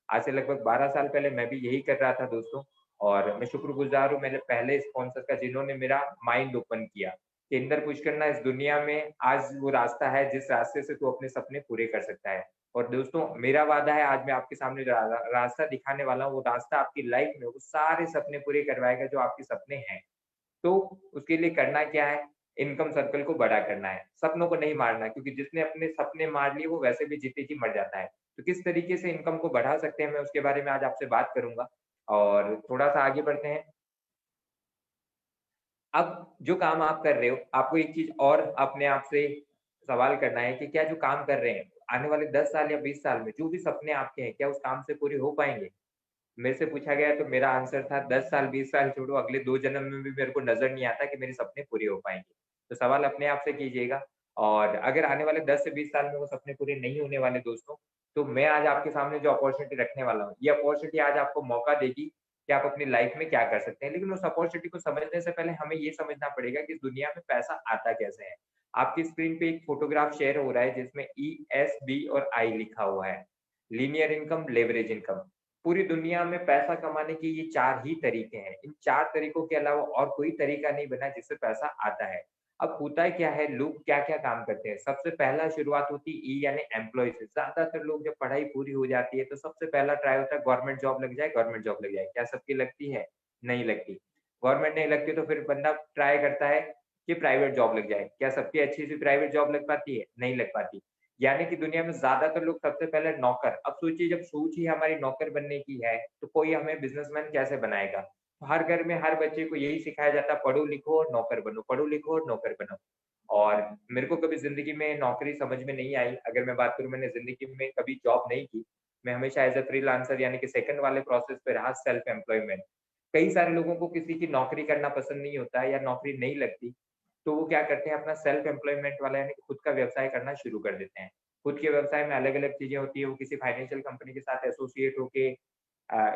आज से लगभग 12 साल पहले मैं भी यही कर रहा था दोस्तों और मैं शुक्रगुज़ार हूँ मेरे पहले स्पॉन्सर का जिन्होंने मेरा माइंड ओपन किया, कि इंदर पुष्कर इस दुनिया में आज वो रास्ता है जिस रास्ते से तू अपने सपने पूरे कर सकता है। और दोस्तों मेरा वादा है आज मैं आपके सामने जो रास्ता दिखाने वाला हूँ, वो रास्ता आपकी लाइफ़ में वो सारे सपने पूरे करवाएगा जो आपके सपने हैं। तो उसके लिए करना क्या है? इनकम सर्कल को बड़ा करना है, सपनों को नहीं मारना क्योंकि जिसने अपने सपने मार लिए वो वैसे भी जीते जी मर जाता है। तो किस तरीके से इनकम को बढ़ा सकते हैं मैं उसके बारे में आज आपसे बात करूँगा और थोड़ा-सा आगे बढ़ते हैं। अब जो काम आप कर रहे हो, आपको एक चीज़ और अपने आप से सवाल करना है कि क्या जो काम कर रहे हैं, आने वाले 10 साल या 20 साल में जो भी सपने आपके हैं, क्या उस काम से पूरे हो पाएँगे? मेरे से पूछा गया तो मेरा आंसर था 10 साल, 20 साल छोड़ो अगले 2 जन्म में भी मेरे को नज़र नहीं आता कि मेरे सपने पूरे हो पाएँगे। तो सवाल अपने आप से कीजिएगा और अगर आने वाले 10 से 20 साल में वो सपने पूरे नहीं होने वाले दोस्तों, तो मैं आज आपके सामने जो अपॉर्च्युनिटी रखने वाला हूँ, ये अपॉर्च्युनिटी आज आपको मौका देगी कि आप अपनी लाइफ़ में क्या कर सकते हैं। लेकिन उस अपॉर्च्युनिटी को समझने से पहले हमें ये समझना पड़ेगा कि इस दुनिया में पैसा आता कैसे है। आपकी स्क्रीन पे एक फ़ोटोग्राफ शेयर हो रहा है जिसमें ESB और I लिखा हुआ है। Linear income, leverage income. पूरी दुनिया में पैसा कमाने के ये 4 ही तरीके हैं। इन 4 तरीकों के अलावा और कोई तरीका नहीं बना जिससे पैसा आता है। अब होता क्या है, लोग क्या-क्या काम करते हैं? सबसे पहला शुरुआत होती है ई यानी एम्प्लॉयी से। ज़्यादातर लोग जब पढ़ाई पूरी हो जाती है तो सबसे पहला ट्राई होता है गवर्नमेंट जॉब लग जाए, गवर्नमेंट जॉब लग जाए। क्या सबकी लगती है? नहीं लगती। गवर्नमेंट नहीं लगती तो फिर बंदा ट्राई करता है कि प्राइवेट जॉब लग जाए। क्या सबकी अच्छी-सी प्राइवेट जॉब लग पाती है? नहीं लग पाती। यानी कि दुनिया में ज़्यादातर लोग सबसे पहले नौकर अब सोचिए जब सोच ही हमारी नौकर बनने की है, तो कोई हमें बिज़नेसमैन कैसे बनाएगा? तो हर घर में हर बच्चे को यही सिखाया जाता है पढ़ो-लिखो और नौकर बनो, पढ़ो-लिखो और नौकर बनो। और मेरे को कभी ज़िंदगी में नौकरी समझ में नहीं आई। अगर मैं बात करूँ मैंने ज़िंदगी में कभी जॉब नहीं की। मैं हमेशा एज़ अ फ्रीलांसर यानी कि सेकंड वाले प्रोसेस पे रहा सेल्फ एम्प्लॉयमेंट। कई सारे लोगों को किसी की नौकरी करना पसंद नहीं होता है या नौकरी नहीं लगती, तो वो क्या करते हैं अपना सेल्फ एम्प्लॉयमेंट वाला यानी कि खुद का व्यवसाय करना शुरू कर देते हैं। खुद के व्यवसाय में अलग-अलग चीज़ें होती हैं, वो किसी फाइनेंशियल कंपनी के साथ एसोसिएट होके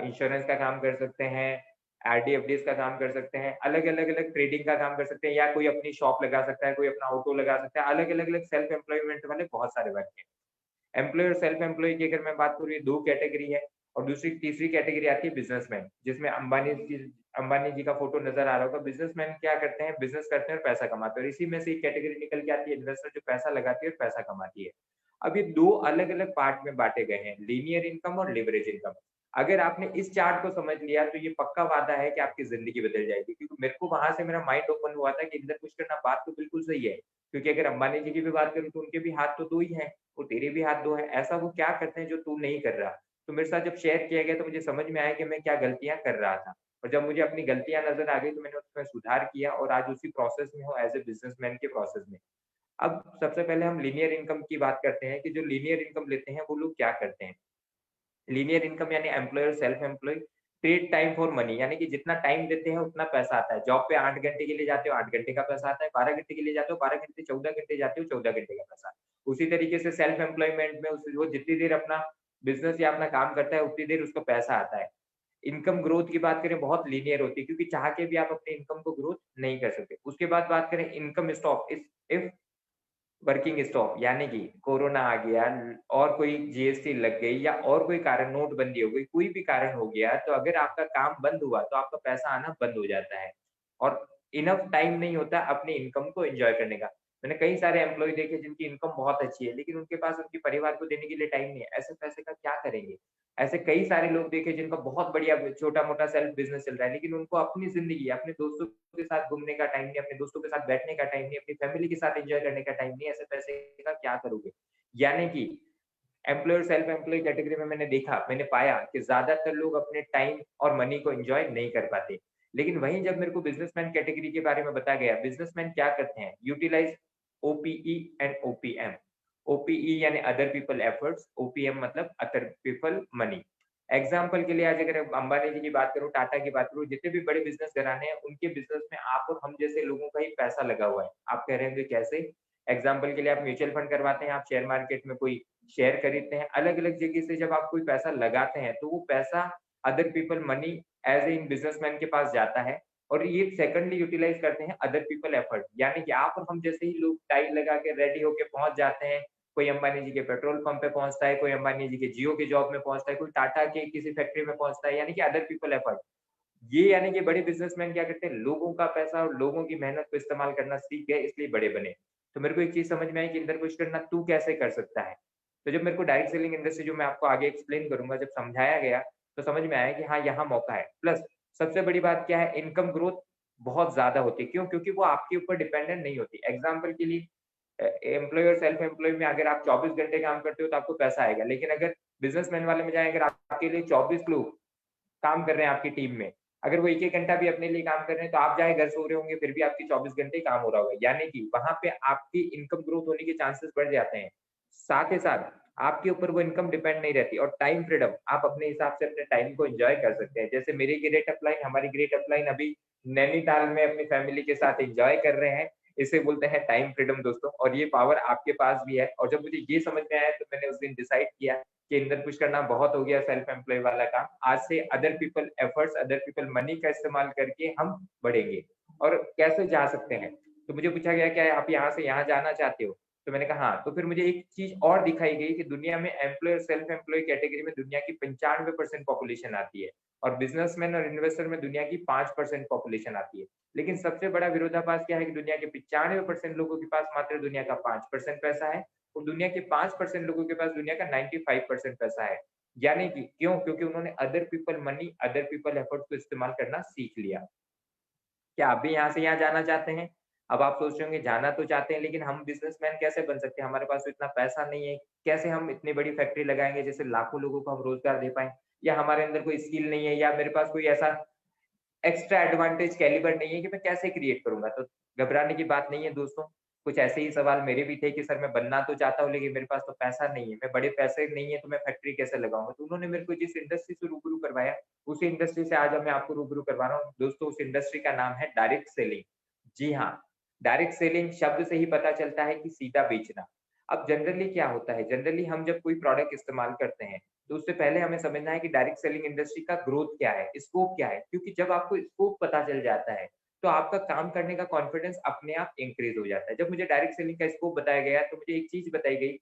इंश्योरेंस का काम कर सकते हैं, आरडी-एफडीज़ का काम कर सकते हैं, अलग-अलग ट्रेडिंग का काम कर सकते हैं या कोई अपनी शॉप लगा सकता है, कोई अपना ऑटो लगा सकता है, अलग-अलग सेल्फ एम्प्लॉयमेंट वाले बहुत सारे वर्क हैं। एम्प्लॉयी और सेल्फ एम्प्लॉयी की अगर मैं बात करूँ ये 2 कैटेगरी है और दूसरी तीसरी कैटेगरी आती है बिज़नेसमैन, जिसमें अंबानी जी का फ़ोटो नज़र आ रहा होगा। बिज़नेसमैन क्या करते हैं, बिज़नेस करते हैं और पैसा कमाते हैं और इसी में से एक कैटेगरी निकल के आती है इन्वेस्टर जो पैसा लगाती है और पैसा कमाती है। अब ये 2 अलग-अलग पार्ट में बाँटे गए हैं, लीनियर इनकम और लिवरेज इनकम। अगर आपने इस चार्ट को समझ लिया तो ये पक्का वादा है कि आपकी ज़िंदगी बदल जाएगी क्योंकि मेरे को वहाँ से मेरा माइंड ओपन हुआ था कि इंदर पुष्कर ना बात तो बिल्कुल सही है। क्योंकि अगर अंबानी जी की भी बात करूँ तो उनके भी हाथ तो 2 ही हैं। वो तेरे भी हाथ 2 हैं, ऐसा वो क्या करते हैं जो तू नहीं कर रहा? तो मेरे साथ जब शेयर किया गया तो मुझे समझ में आया कि मैं क्या गलतियाँ कर रहा था। और जब मुझे अपनी गलतियाँ नज़र आ गई तो मैंने उसमें सुधार किया और आज उसी प्रोसेस में हूँ एज़ अ बिज़नेसमैन के प्रोसेस में। अब सबसे पहले हम लीनियर इनकम की बात करते हैं कि जो लीनियर इनकम लेते हैं वो लोग क्या करते हैं? लीनियर इनकम यानी एम्प्लॉयी और self employee trade time for money यानी कि जितना टाइम देते हैं उतना पैसा आता है। जॉब पे 8 घंटे के लिए जाते हो 8 घंटे का पैसा आता है, 12 घंटे के लिए जाते हो 12 घंटे, 14 घंटे जाते हो 14 घंटे का पैसा। उसी तरीके से सेल्फ एम्प्लॉयमेंट में उस वो जितनी देर अपना बिज़नेस या अपना काम करता है उतनी देर उसको पैसा आता है। इनकम ग्रोथ की बात करें बहुत लीनियर होती है क्योंकि चाह के भी आप अपने इनकम को ग्रोथ नहीं कर सकते। उसके बाद बात करें इनकम स्टॉक इस इफ वर्किंग स्टॉप यानी कि कोरोना आ गया और कोई जीएसटी लग गई या और कोई कारण नोटबंदी हो गई, कोई भी कारण हो गया, तो अगर आपका काम बंद हुआ, तो आपका पैसा आना बंद हो जाता है और इनफ टाइम नहीं होता अपनी इनकम को एन्जॉय करने का। मैंने कई सारे एम्प्लॉयी देखे जिनकी इनकम बहुत अच्छी है, लेकिन उनके पास उनके परिवार को देने के लिए टाइम नहीं है। ऐसे पैसे का क्या करेंगे? ऐसे कई सारे लोग देखे जिनका बहुत बढ़िया छोटा-मोटा सेल्फ बिज़नेस चल रहा है, लेकिन उनको अपनी ज़िंदगी, अपने दोस्तों के साथ घूमने का टाइम नहीं, अपने दोस्तों के साथ बैठने का टाइम नहीं, अपनी फैमिली के साथ एन्जॉय करने का टाइम नहीं, ऐसे पैसे का क्या करोगे? यानी कि एम्प्लॉयी और सेल्फ एम्प्लॉयी कैटेगरी में मैंने देखा, मैंने पाया कि ज़्यादातर लोग अपने टाइम और मनी को एन्जॉय नहीं कर पाते। लेकिन वहीं जब मेरे को बिज़नेसमैन कैटेगरी के बारे में बताया गया, बिज़नेसमैन क्या करते हैं? Utilise OPE and OPM. OPE यानी अदर पीपल एफर्ट्स, ओपीएम मतलब अदर पीपल मनी। एग्ज़ाम्पल के लिए आज अगर अंबानी जी की बात करूँ, टाटा की बात करूँ, जितने भी बड़े बिज़नेस घराने हैं, उनके बिज़नेस में आप और हम जैसे लोगों का ही पैसा लगा हुआ है। आप कह रहे होंगे कैसे? एग्ज़ाम्पल के लिए आप म्यूचुअल फंड करवाते हैं, आप शेयर मार्केट में कोई शेयर खरीदते हैं, अलग-अलग जगह से जब आप कोई पैसा लगाते हैं, तो वो पैसा other people money as in businessman के पास जाता है और ये सेकंडली यूटिलाइज़ करते हैं अदर पीपल एफर्ट। यानी कि आप और हम जैसे ही लोग टाई लगा के रेडी होके पहुँच जाते हैं, कोई अंबानी जी के पेट्रोल पंप पे पहुँचता है, कोई अंबानी जी के जियो के जॉब में पहुँचता है, कोई टाटा के किसी फैक्ट्री में पहुँचता है, यानी कि अदर पीपल एफर्ट। ये यानी कि बड़े बिज़नेसमैन क्या करते हैं, लोगों का पैसा और लोगों की मेहनत को इस्तेमाल करना सीख गए, इसलिए बड़े बने। तो मेरे को एक चीज़ समझ में आई कि अंदर पुश करना तू कैसे कर सकता है? तो जब मेरे को डायरेक्ट सेलिंग इंडस्ट्री, जो मैं आपको आगे एक्सप्लेन करूँगा, जब समझाया गया, तो समझ में आया कि हाँ, यहाँ मौका है। प्लस सबसे बड़ी बात क्या है, इनकम ग्रोथ बहुत ज़्यादा होती है। क्यों? क्योंकि वो आपके ऊपर डिपेंडेंट नहीं होती। एग्ज़ाम्पल के लिए एम्प्लॉयी और सेल्फ एम्प्लॉयी में अगर आप 24 घंटे काम करते हो तो आपको पैसा आएगा। लेकिन अगर बिज़नेसमैन वाले में जाएँ, अगर आपके लिए 24 लोग काम कर रहे हैं आपकी टीम में, अगर वो 1-1 घंटा भी अपने लिए काम कर रहे हैं, तो आप चाहे घर सो रहे होंगे, फिर भी आपकी 24 घंटे काम हो रहा होगा। यानी कि वहाँ पे आपकी इनकम ग्रोथ होने के चांसेस बढ़ जाते हैं। साथ ही साथ आपके ऊपर वो इनकम डिपेंड नहीं रहती, और टाइम फ्रीडम, आप अपने हिसाब से अपने टाइम को एन्जॉय कर सकते हैं। जैसे मेरी ग्रेट अपलाइन, हमारी ग्रेट अपलाइन अभी नैनीताल में अपनी फैमिली के साथ एन्जॉय कर रहे हैं। इसे बोलते हैं टाइम फ्रीडम दोस्तों, और ये पावर आपके पास भी है। और जब मुझे ये समझ में आया, तो मैंने उस दिन डिसाइड किया कि इंदर पुश करना बहुत हो गया सेल्फ एम्प्लॉय वाला काम। आज से other people efforts, other people money का इस्तेमाल करके हम बढ़ेंगे। और कैसे जा सकते हैं? तो मुझे पूछा गया, क्या आप यहाँ से यहाँ जाना चाहते हो? तो मैंने कहा हाँ। तो फिर मुझे एक चीज़ और दिखाई गई कि दुनिया में एम्प्लॉयी और सेल्फ एम्प्लॉयी कैटेगरी में दुनिया की 95% पॉपुलेशन आती है, और बिज़नेसमैन और इन्वेस्टर में दुनिया की 5% पॉपुलेशन आती है। लेकिन सबसे बड़ा विरोधाभास क्या है कि दुनिया के 95% लोगों के पास मात्र दुनिया का 5% पैसा है, और दुनिया के 5% लोगों के पास दुनिया का 95% पैसा है। यानी कि क्यों? क्योंकि उन्होंने other people money, other people effort को इस्तेमाल करना सीख लिया। क्या आप भी यहाँ से यहाँ जाना चाहते हैं? अब आप सोच रहे होंगे, जाना तो चाहते हैं, लेकिन हम बिज़नेसमैन कैसे बन सकते हैं? हमारे पास तो इतना पैसा नहीं है। कैसे हम इतनी बड़ी फैक्ट्री लगाएँगे जिससे लाखों लोगों को हम रोज़गार दे पाएँ? या हमारे अंदर कोई स्किल नहीं है, या मेरे पास कोई ऐसा एक्स्ट्रा एडवांटेज कैलिबर नहीं है कि मैं कैसे क्रिएट करूँगा? तो घबराने की बात नहीं है दोस्तों। कुछ ऐसे ही सवाल मेरे भी थे कि सर मैं बनना तो चाहता हूँ, लेकिन मेरे पास तो पैसा नहीं है। मैं बड़े पैसे नहीं है, तो मैं फैक्ट्री कैसे लगाऊँगा? तो उन्होंने मेरे को जिस इंडस्ट्री से रूबरू करवाया, उसी इंडस्ट्री से आज मैं आपको रूबरू करवा रहा हूँ। दोस्तों, उस इंडस्ट्री का नाम है डायरेक्ट सेलिंग। जी हाँ, डायरेक्ट सेलिंग शब्द से ही पता चलता है कि सीधा बेचना। अब जनरली क्या होता है, जनरली हम जब कोई प्रोडक्ट इस्तेमाल करते हैं, तो उससे पहले हमें समझना है कि डायरेक्ट सेलिंग इंडस्ट्री का ग्रोथ क्या है, स्कोप क्या है? क्योंकि जब आपको स्कोप पता चल जाता है, तो आपका काम करने का कॉन्फिडेंस अपने आप इंक्रीज़ हो जाता है। जब मुझे डायरेक्ट सेलिंग का स्कोप बताया गया, तो मुझे एक चीज़ बताई गई,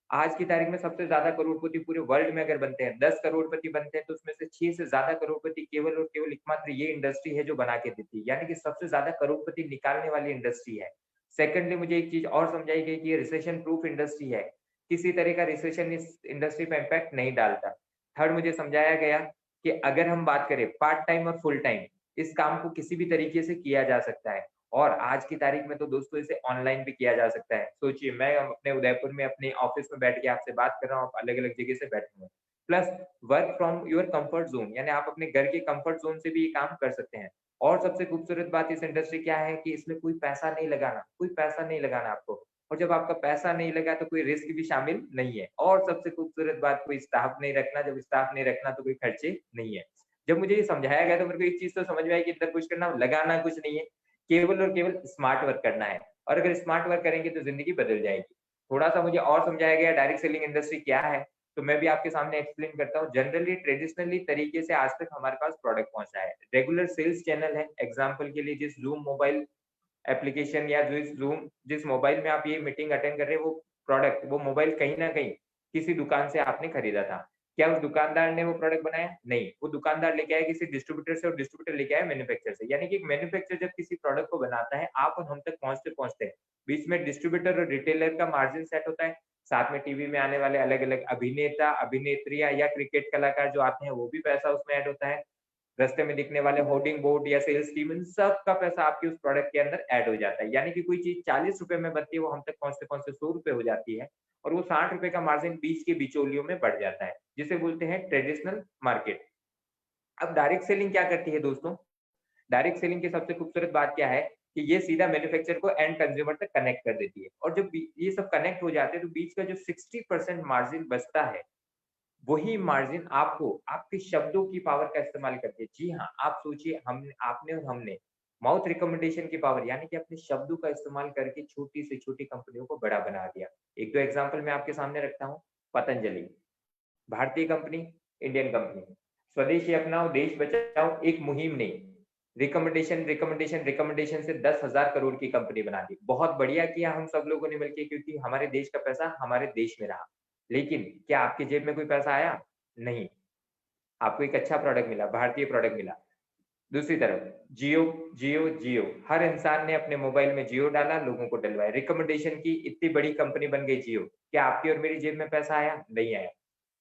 आज की तारीख में सबसे ज़्यादा करोड़पति पूरे वर्ल्ड में अगर बनते हैं, 10 करोड़पति बनते हैं, तो उसमें से 6 से ज़्यादा करोड़पति केवल और केवल एकमात्र ये इंडस्ट्री है जो बना के देती है। यानी कि सबसे ज़्यादा करोड़पति निकालने वाली इंडस्ट्री है। सेकंडली मुझे एक चीज़ और समझाई गई कि ये रिसेशन प्रूफ इंडस्ट्री है। किसी तरह का रिसेशन इस इंडस्ट्री पे इम्पैक्ट नहीं डालता। थर्ड, मुझे समझाया गया कि अगर हम बात करें पार्ट टाइम और फुल टाइम, इस काम को किसी भी तरीके से किया जा सकता है। और आज की तारीख में तो दोस्तों इसे ऑनलाइन भी किया जा सकता है। सोचिए, मैं अपने उदयपुर में अपने ऑफ़िस में बैठ के आपसे बात कर रहा हूँ, आप अलग-अलग जगह से बैठे हुए हैं। Plus work from your comfort zone, यानी आप अपने घर के कम्फर्ट ज़ोन से भी ये काम कर सकते हैं। और सबसे खूबसूरत बात इस इंडस्ट्री क्या है कि इसमें कोई पैसा नहीं लगाना, कोई पैसा नहीं लगाना आपको। और जब आपका पैसा नहीं लगा, तो कोई रिस्क भी शामिल नहीं है। और सबसे खूबसूरत बात, कोई स्टाफ नहीं रखना, जब स्टाफ नहीं रखना तो कोई खर्चे नहीं है। जब मुझे ये समझाया गया, तो मेरे को एक चीज़ तो समझ में आई कि इतना कुछ करना, लगाना कुछ नहीं है। केवल और केवल स्मार्ट वर्क करना है, और अगर स्मार्ट वर्क करेंगे तो ज़िंदगी बदल जाएगी। थोड़ा-सा मुझे और समझाया गया डायरेक्ट सेलिंग इंडस्ट्री क्या है, तो मैं भी आपके सामने एक्सप्लेन करता हूँ। जनरली ट्रेडिशनली तरीके से आज तक हमारे पास प्रोडक्ट पहुँचा है। रेगुलर सेल्स चैनल है, एग्ज़ाम्पल के लिए जिस ज़ूम मोबाइल एप्लीकेशन या जिस मोबाइल में आप ये मीटिंग अटेंड कर रहे हैं, वो प्रोडक्ट, वो मोबाइल कहीं न कहीं किसी दुकान से आपने खरीदा था। क्या उस दुकानदार ने वो प्रोडक्ट बनाया? नहीं, वो दुकानदार लेके आया किसी डिस्ट्रीब्यूटर से, और डिस्ट्रीब्यूटर लेके आया मैन्युफैक्चरर से। यानी कि एक मैन्युफैक्चरर जब किसी प्रोडक्ट को बनाता है, आप और हम तक पहुँचते-पहुँचते बीच में डिस्ट्रीब्यूटर और रिटेलर का मार्जिन सेट होता है। साथ में टीवी में आने वाले अलग-अलग अभिनेता, अभिनेत्रियाँ या क्रिकेट कलाकार जो आते हैं, वो भी पैसा उसमें ऐड होता है। रास्ते में दिखने वाले होर्डिंग बोर्ड या सेल्स टीम, इन सब का पैसा आपके उस प्रोडक्ट के अंदर ऐड हो जाता है। यानी कि कोई चीज़ ₹40 में बनती है, वो हम तक पहुँचते-पहुँचते ₹100 हो जाती है, और वो ₹60 का मार्जिन बीच के बिचौलियों में बढ़ जाता है, जिसे बोलते हैं ट्रेडिशनल मार्केट। अब डायरेक्ट सेलिंग क्या करती है दोस्तों? डायरेक्ट सेलिंग की सबसे खूबसूरत बात क्या है कि ये सीधा मैन्युफैक्चरर को एंड कंज्यूमर तक कनेक्ट कर देती है, और जब ये सब कनेक्ट हो जाते हैं, तो बीच का जो 60% मार्जिन बचता है, वही मार्जिन आपको आपके शब्दों की पावर का इस्तेमाल करके, जी हाँ, आप सोचिए, हम आपने और हमने माउथ रिकमेंडेशन की पावर, यानी कि अपने शब्दों का इस्तेमाल करके छोटी से छोटी कंपनियों को बड़ा बना दिया। 1-2 एग्ज़ाम्पल मैं आपके सामने रखता हूँ। पतंजलि, भारतीय कंपनी, इंडियन कंपनी। स्वदेशी अपनाओ, देश बचाओ एक मुहिम ने रिकमेंडेशन, रिकमेंडेशन, रिकमेंडेशन से 10,000 करोड़ की कंपनी बना दी। बहुत बढ़िया किया हम सब लोगों ने मिलके क्योंकि हमारे देश का पैसा हमारे देश में रहा। लेकिन क्या आपकी जेब में कोई पैसा आया? नहीं। आपको एक अच्छा प्रोडक्ट मिला, भारतीय प्रोडक्ट मिला। दूसरी तरफ जियो, जियो, जियो, हर इंसान ने अपने मोबाइल में जियो डाला, लोगों को डलवाया। रिकमेंडेशन की इतनी बड़ी कंपनी बन गई जियो। क्या आपकी और मेरी जेब में पैसा आया? नहीं आया।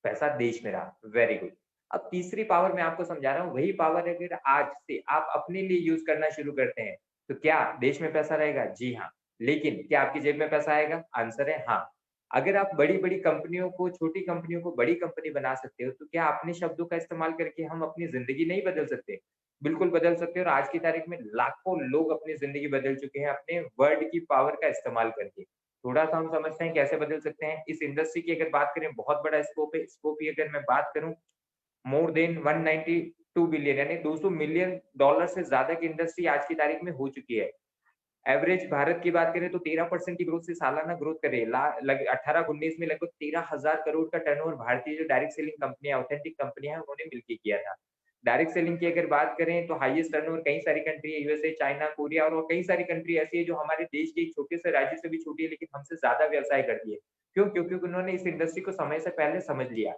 पैसा देश में रहा, वेरी गुड। अब तीसरी पावर मैं आपको समझा रहा हूँ, वही पावर अगर आज से आप अपने लिए यूज़ करना शुरू करते हैं, तो क्या देश में पैसा रहेगा? जी हाँ। लेकिन क्या आपकी जेब में पैसा आएगा? आंसर है हाँ। अगर आप बड़ी-बड़ी कंपनियों को, छोटी कंपनियों को बड़ी कंपनी बना सकते हो, तो क्या अपने शब्दों का इस्तेमाल करके हम अपनी ज़िंदगी नहीं बदल सकते? बिल्कुल बदल सकते हैं और आज की तारीख में लाखों लोग अपनी ज़िंदगी बदल चुके हैं अपने वर्ड की पावर का इस्तेमाल करके। थोड़ा-सा हम समझते हैं कैसे बदल सकते हैं। इस इंडस्ट्री की अगर बात करें बहुत बड़ा स्कोप है। स्कोप की अगर मैं बात करूँ मोर देन 192 बिलियन यानी 200 मिलियन डॉलर से ज़्यादा की इंडस्ट्री आज की तारीख में हो चुकी है। एवरेज भारत की बात करें तो 13% की ग्रोथ से सालाना ग्रोथ कर रही है। ला लग 18-19 में लगभग 13,000 करोड़ का टर्नओवर भारतीय जो डायरेक्ट सेलिंग कंपनियाँ, ऑथेंटिक कंपनियाँ हैं, उन्होंने मिलके किया था। डायरेक्ट सेलिंग की अगर बात करें तो हाईएस्ट टर्नओवर कई सारी कंट्री है, यूएसए, चाइना, कोरिया और कई सारी कंट्री ऐसी है जो हमारे देश के एक छोटे से राज्य से भी छोटी है लेकिन हमसे ज़्यादा व्यवसाय करती है। क्यों? क्योंकि उन्होंने इस इंडस्ट्री को समय से पहले समझ लिया।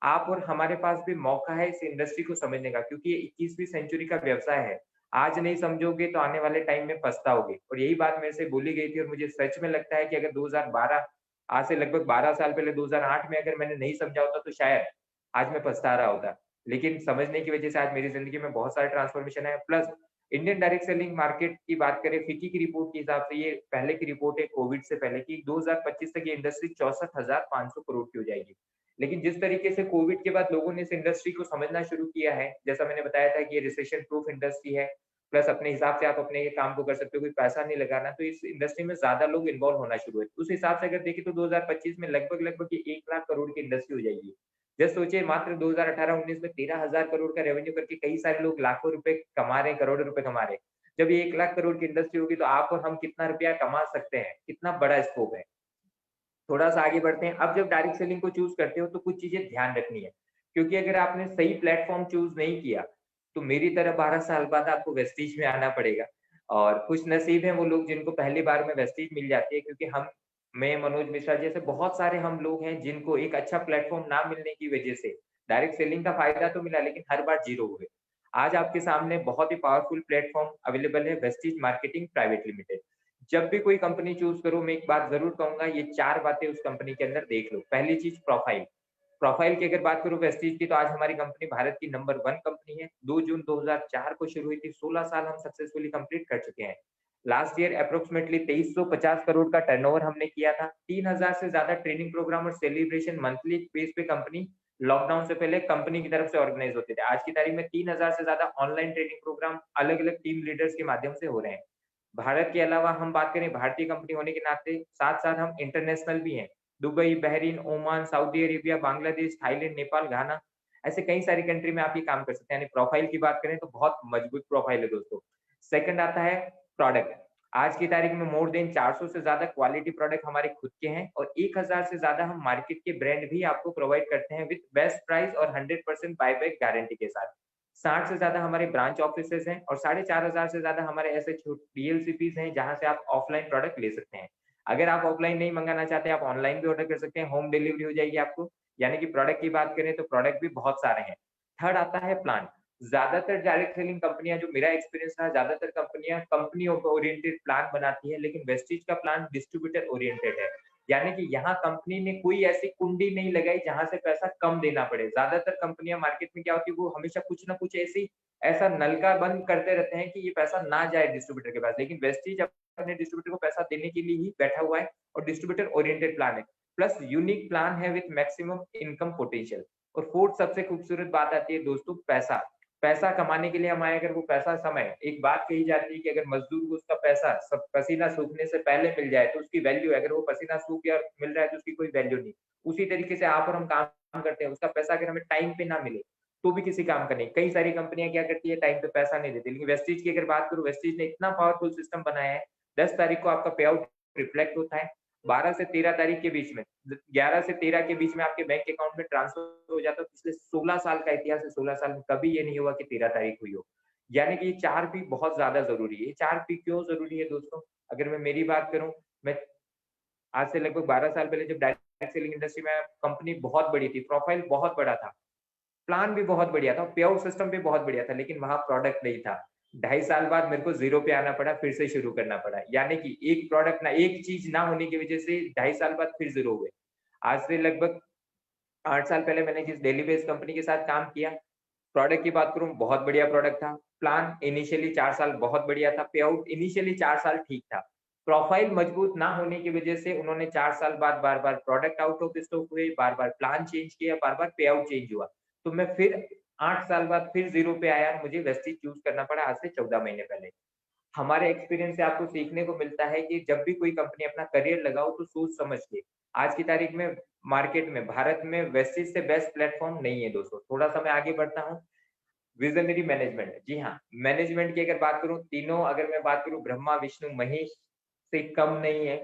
आप और हमारे पास भी मौका है इस इंडस्ट्री को समझने का क्योंकि ये 21वीं सेंचुरी का व्यवसाय है। आज नहीं समझोगे तो आने वाले टाइम में पछताओगे और यही बात मेरे से बोली गई थी और मुझे सच में लगता है कि अगर 2012 आज से लगभग 12 साल पहले 2008 में अगर मैंने नहीं समझा होता तो शायद आज मैं पछता रहा होता। लेकिन समझने की वजह से आज मेरी ज़िंदगी में बहुत सारे ट्रांसफॉर्मेशन आए plus Indian direct selling market की बात करें फिक्की की रिपोर्ट के हिसाब से ये पहले की रिपोर्ट है कोविड से पहले की 2025 तक ये इंडस्ट्री 64,500 करोड़ की हो जाएगी। लेकिन जिस तरीके से कोविड के बाद लोगों ने इस इंडस्ट्री को समझना शुरू किया है, जैसा मैंने बताया था कि ये रिसेशन प्रूफ इंडस्ट्री है, प्लस अपने हिसाब से आप अपने ये काम को कर सकते हो, कोई पैसा नहीं लगाना, तो इस इंडस्ट्री में ज़्यादा लोग इन्वॉल्व होना शुरू हुए। उस हिसाब से अगर देखें तो 2025 में लगभग-लगभग ये 1 लाख करोड़ की इंडस्ट्री हो जाएगी। जस्ट सोचिए मात्र 2018-19 में 13,000 करोड़ का रेवेन्यू करके कई सारे लोग लाखों रुपए कमा रहे हैं, करोड़ों रुपए कमा रहे हैं। जब ये 1 लाख करोड़ की इंडस्ट्री होगी तो आप और हम कितना रुपया कमा सकते हैं, कितना बड़ा स्कोप है। थोड़ा-सा आगे बढ़ते हैं। अब जब डायरेक्ट सेलिंग को चूज़ करते हो तो कुछ चीज़ें ध्यान रखनी है। क्योंकि अगर आपने सही प्लेटफ़ॉर्म चूज़ नहीं किया, तो मेरी तरह 12 साल बाद आपको वेस्टीज में आना पड़ेगा। और खुशनसीब हैं वो लोग जिनको पहली बार में वेस्टीज मिल जाती है क्योंकि मैं, मनोज मिश्रा जैसे बहुत सारे हम लोग हैं जिनको एक अच्छा प्लेटफ़ॉर्म ना मिलने की वजह से डायरेक्ट सेलिंग का फ़ायदा तो मिला लेकिन हर बार ज़ीरो हुए। आज आपके सामने बहुत ही पावरफुल प्लेटफ़ॉर्म अवेलेबल है वेस्टीज मार्केटिंग प्राइवेट लिमिटेड। जब भी कोई कंपनी चूज़ करो, मैं एक बात ज़रूर कहूँगा, ये 4 बातें उस कंपनी के अंदर देख लो। पहली चीज़ प्रोफ़ाइल। प्रोफ़ाइल की अगर बात करूँ वेस्टीज की तो आज हमारी कंपनी भारत की नंबर 1 कंपनी है। 2 जून 2004 को शुरू हुई थी, 16 साल हम सक्सेसफुली कंप्लीट कर चुके हैं। लास्ट ईयर एप्रोक्सिमेटली 2350 करोड़ का टर्नओवर हमने किया था। 3000 से ज़्यादा ट्रेनिंग प्रोग्राम और सेलिब्रेशन मंथली बेस पे कंपनी लॉकडाउन से पहले कंपनी की तरफ से ऑर्गेनाइज़ होते थे। आज की तारीख में 3000 से ज़्यादा ऑनलाइन ट्रेनिंग प्रोग्राम अलग-अलग टीम लीडर्स के माध्यम से हो रहे हैं। भारत के अलावा हम बात करें भारतीय कंपनी होने के नाते साथ-साथ हम इंटरनेशनल भी हैं। Dubai, Bahrain, Oman, Saudi Arabia, Bangladesh, Thailand, Nepal, Ghana ऐसे कई सारी कंट्री में आप ये काम कर सकते हैं। यानी प्रोफाइल की बात करें तो बहुत मजबूत प्रोफाइल है दोस्तों। सेकंड आता है प्रोडक्ट। आज की तारीख में मोर देन 400 से ज़्यादा क्वालिटी प्रोडक्ट हमारे खुद के हैं और 1000 से ज़्यादा हम मार्केट के ब्रांड भी आपको प्रोवाइड करते हैं विथ बेस्ट प्राइस और 100% बायबैक गारंटी के साथ। 60 से ज़्यादा हमारे ब्रांच ऑफिसेज़ हैं और 4500 से ज़्यादा हमारे ऐसे डीएलसीपीज़ हैं जहाँ से आप ऑफलाइन प्रोडक्ट ले सकते हैं। अगर आप ऑफलाइन नहीं मँगाना चाहते, आप ऑनलाइन भी ऑर्डर कर सकते हैं, होम डिलीवरी हो जाएगी आपको। यानी कि प्रोडक्ट की बात करें तो प्रोडक्ट भी बहुत सारे हैं। थर्ड आता है प्लान। ज़्यादातर डायरेक्ट सेलिंग कंपनियाँ जो मेरा एक्सपीरियंस रहा, ज़्यादातर कंपनियाँ कंपनी ओरिएंटेड प्लान बनाती है, लेकिन वेस्टीज का प्लान डिस्ट्रीब्यूटर ओरिएंटेड है। यानी कि यहाँ कंपनी ने कोई ऐसी कुंडी नहीं लगाई जहाँ से पैसा कम देना पड़े। ज़्यादातर कंपनियाँ मार्केट में क्या होती है वो हमेशा कुछ ना कुछ ऐसा नलका बंद करते रहते हैं कि ये पैसा ना जाए डिस्ट्रीब्यूटर के पास। लेकिन वेस्टीज अपने डिस्ट्रीब्यूटर को पैसा देने के लिए ही बैठा हुआ है और डिस्ट्रीब्यूटर ओरिएंटेड प्लान है। प्लस यूनिक प्लान है विथ मैक्सिमम इनकम पोटेंशियल। और फोर्थ सबसे खूबसूरत बात आती है दोस्तों पैसा। पैसा कमाने के लिए हम आए अगर वो पैसा समय एक बात कही जाती है कि अगर मज़दूर को उसका पैसा सब पसीना सूखने से पहले मिल जाए तो उसकी वैल्यू है, अगर वो पसीना सूख गया और मिल रहा है तो उसकी कोई वैल्यू नहीं। उसी तरीके से आप और हम काम करते हैं, उसका पैसा अगर हमें टाइम पे ना मिले, तो भी किसी काम का नहीं। कई सारी कंपनियाँ क्या करती है टाइम पे पैसा नहीं देती, लेकिन वेस्टीज की अगर बात करूँ वेस्टीज ने इतना पावरफुल सिस्टम बनाया है, 10 तारीख को आपका पे आउट रिफ्लेक्ट होता है, 12 से 13 तारीख के बीच में 11 से 13 के बीच में आपके बैंक अकाउंट में ट्रांसफर हो जाता है। पिछले 16 साल का इतिहास है, 16 साल में कभी ये नहीं हुआ कि 13 तारीख हुई हो। यानी कि ये 4 पी बहुत ज़्यादा ज़रूरी है। ये 4 पी क्यों ज़रूरी है दोस्तों? अगर मैं मेरी बात करूँ, मैं आज से लगभग 12 साल पहले जब डायरेक्ट सेलिंग इंडस्ट्री में आया, कंपनी बहुत बड़ी थी, प्रोफाइल बहुत बड़ा था, प्लान भी बहुत बढ़िया था, पे आउट सिस्टम भी बहुत बढ़िया था, लेकिन वहाँ प्रोडक्ट नहीं था। 2.5 साल बाद मेरे को ज़ीरो पे आना पड़ा, फिर से शुरू करना पड़ा। यानी कि एक प्रोडक्ट ना एक चीज़ ना होने की वज़ह से 2.5 साल बाद फिर ज़ीरो हुए। आज से लगभग 8 साल पहले मैंने जिस डेली बेस्ड कंपनी के साथ काम किया, प्रोडक्ट की बात करूँ बहुत बढ़िया प्रोडक्ट था। प्लान इनिशियली 4 साल बहुत बढ़िया था, पे आउट इनिशियली 4 साल ठीक था। प्रोफाइल मजबूत ना होने की वज़ह से उन्होंने 4 साल बाद बार-बार प्रोडक्ट आउट ऑफ स्टॉक हुए, बार-बार प्लान चेंज किया, बार-बार पे आउट चेंज हुआ। तो मैं फिर 8 साल बाद फिर ज़ीरो पे आया, मुझे वेस्टीज चूज़ करना पड़ा आज से 14 महीने पहले। हमारे एक्सपीरियंस से आपको सीखने को मिलता है कि जब भी कोई कंपनी अपना करियर लगाओ तो सोच समझ के। आज की तारीख में मार्केट में, भारत में वेस्टीज से बेस्ट प्लेटफ़ॉर्म नहीं है दोस्तों। थोड़ा-सा मैं आगे बढ़ता हूँ। विज़नरी मैनेजमेंट, जी हाँ, मैनेजमेंट की अगर बात करूँ, तीनों अगर मैं बात करूँ ब्रह्मा, विष्णु, महेश से कम नहीं है,